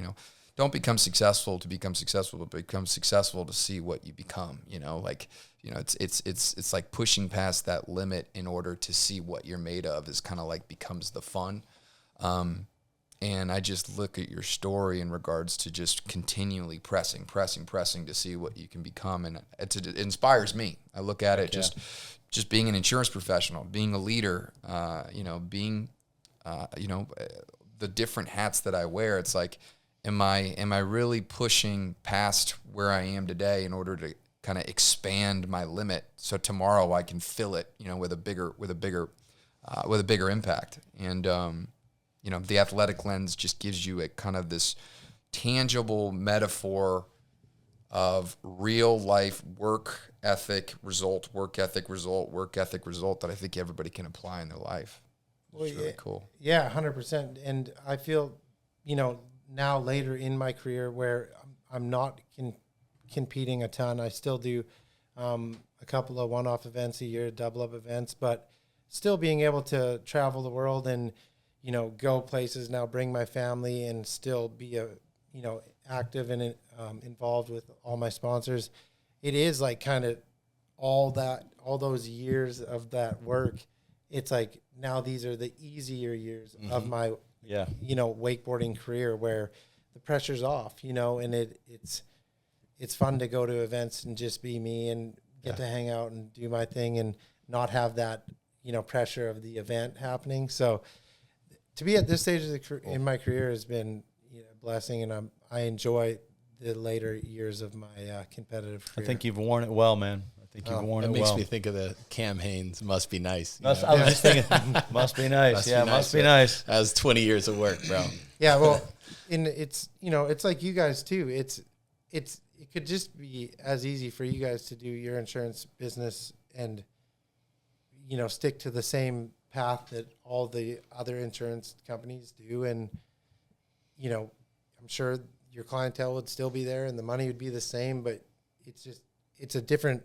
don't become successful to become successful, but become successful to see what you become. It's like pushing past that limit in order to see what you're made of is kind of like becomes the fun. And I just look at your story in regards to just continually pressing to see what you can become. And it inspires me. I look at it just being an insurance professional, being a leader, being, the different hats that I wear. It's like, am I really pushing past where I am today in order to kind of expand my limit so tomorrow I can fill it, with a bigger impact. And, the athletic lens just gives you a kind of this tangible metaphor of real life work ethic result that I think everybody can apply in their life. It's really cool. Yeah, 100%. And I feel, now later in my career where I'm not competing a ton, I still do a couple of one-off events a year, double-up events, but still being able to travel the world and, go places now, bring my family and still be active and involved with all my sponsors. It is like kind of all those years of that work. It's like now these are the easier years of my wakeboarding career where the pressure's off, and it's fun to go to events and just be me and get to hang out and do my thing and not have that, pressure of the event happening. So to be at this stage of in my career has been a blessing, and I enjoy the later years of my competitive career. I think you've worn it well, man. I think you've worn it well. It makes me think of the Cam Haynes, must be nice. I was just thinking, must be nice. Must be nice. That was 20 years of work, bro. Yeah, well, and it's, it's like you guys too. It could just be as easy for you guys to do your insurance business and, stick to the same path that all the other insurance companies do. And, I'm sure your clientele would still be there and the money would be the same, but it's a different,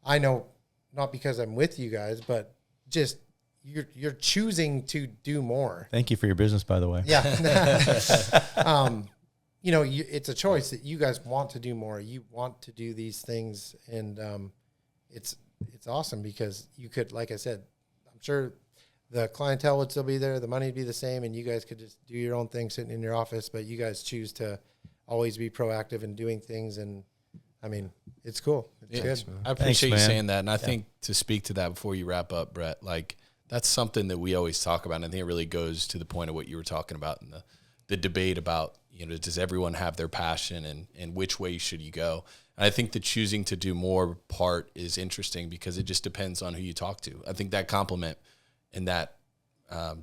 I know, not because I'm with you guys, but just you're choosing to do more. Thank you for your business, by the way. Yeah. It's a choice that you guys want to do more. You want to do these things. And it's awesome because you could, like I said, I'm sure the clientele would still be there. The money would be the same. And you guys could just do your own thing sitting in your office, but you guys choose to always be proactive in doing things. And I mean, it's cool. It's good. I appreciate you man. saying that. And I think to speak to that before you wrap up, Brett, like that's something that we always talk about. And I think it really goes to the point of what you were talking about in the debate about, does everyone have their passion and which way should you go? And I think the choosing to do more part is interesting because it just depends on who you talk to. I think that compliment and that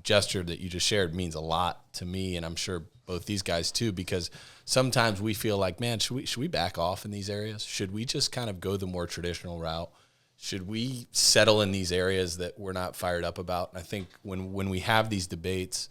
gesture that you just shared means a lot to me, and I'm sure both these guys too, because sometimes we feel like, man, should we back off in these areas? Should we just kind of go the more traditional route? Should we settle in these areas that we're not fired up about? And I think when we have these debates,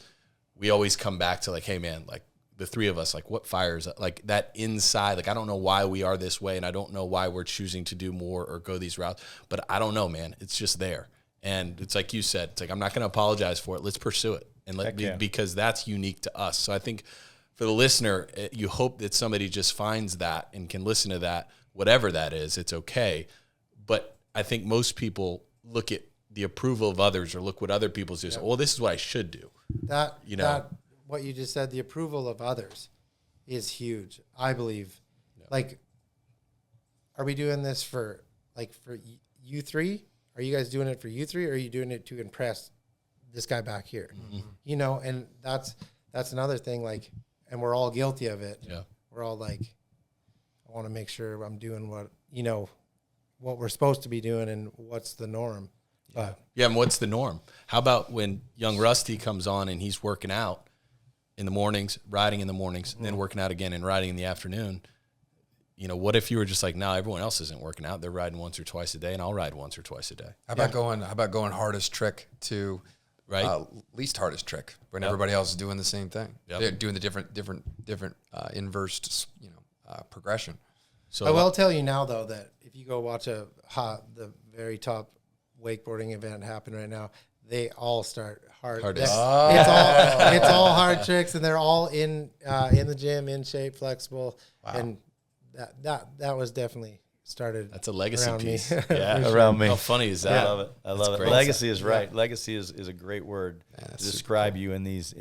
we always come back to like, hey man, like the three of us, like what fires, like that inside, like I don't know why we are this way and I don't know why we're choosing to do more or go these routes, but I don't know, man. It's just there. And it's like you said, it's like, I'm not going to apologize for it. Let's pursue it. And because that's unique to us. So I think for the listener, you hope that somebody just finds that and can listen to that, whatever that is, it's okay. But I think most people look at the approval of others or look what other people do. Well, this is what I should do. That what you just said, the approval of others is huge, I believe. Yeah. Like, are we doing this for you three? Are you guys doing it for you three, or are you doing it to impress this guy back here? Mm-hmm. And that's another thing, like, and we're all guilty of it. Yeah. We're all like, I want to make sure I'm doing what we're supposed to be doing and what's the norm. Yeah, and what's the norm? How about when young Rusty comes on and he's working out in the mornings, riding in the mornings, and then working out again and riding in the afternoon? What if you were just like, no, everyone else isn't working out. They're riding once or twice a day, and I'll ride once or twice a day. How about going hardest trick to least hardest trick when everybody else is doing the same thing? Yep. They're doing the different inverse, progression. So I will tell you now, though, that if you go watch the very top wakeboarding event happen right now, they all start hard. It's all hard tricks, and they're all in the gym, in shape, flexible, and that was definitely started. That's a legacy piece. Around me. How funny is that? I love it. Legacy is right. Legacy is a great word to describe you in these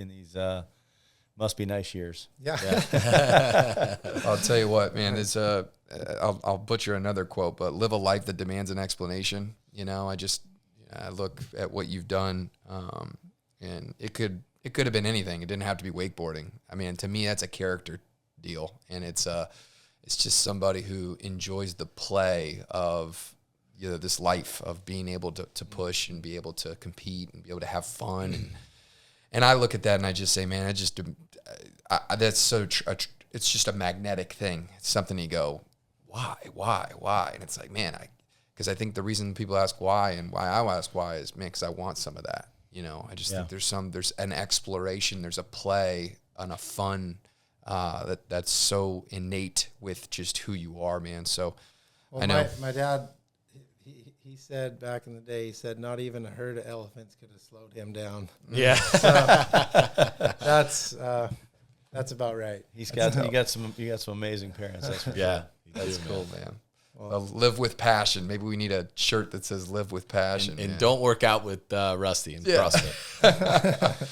must be nice years. Yeah. I'll tell you what, man. It's I'll butcher another quote, but live a life that demands an explanation. I look at what you've done, and it could have been anything. It didn't have to be wakeboarding. I mean, to me, that's a character deal, and it's just somebody who enjoys the play of this life of being able to push and be able to compete and be able to have fun. And I look at that and I just say, man, that's so. It's just a magnetic thing. It's something you go, why? And it's like, man, because I think the reason people ask why and why I ask why is, man, because I want some of that. I just think there's an exploration, there's a play and a fun that's so innate with just who you are, man. So I know my dad, he said back in the day, he said not even a herd of elephants could have slowed him down. Yeah. So that's about right. You got some amazing parents. That's for sure. That's cool, man. Well, live with passion. Maybe we need a shirt that says "Live with passion." And don't work out with Rusty and CrossFit.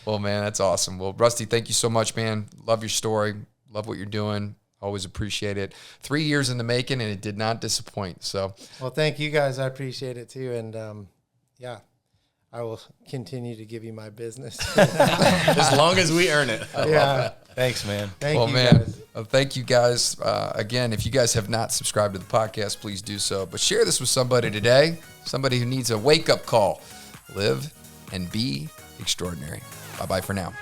Well, man, that's awesome. Well, Rusty, thank you so much, man. Love your story. Love what you're doing. Always appreciate it. 3 years in the making, and it did not disappoint. So, well, thank you guys. I appreciate it too. And I will continue to give you my business as long as we earn it. Thanks, man. Thank you, man. Thank you guys. Again, if you guys have not subscribed to the podcast, please do so. But share this with somebody today, somebody who needs a wake-up call. Live and be extraordinary. Bye-bye for now.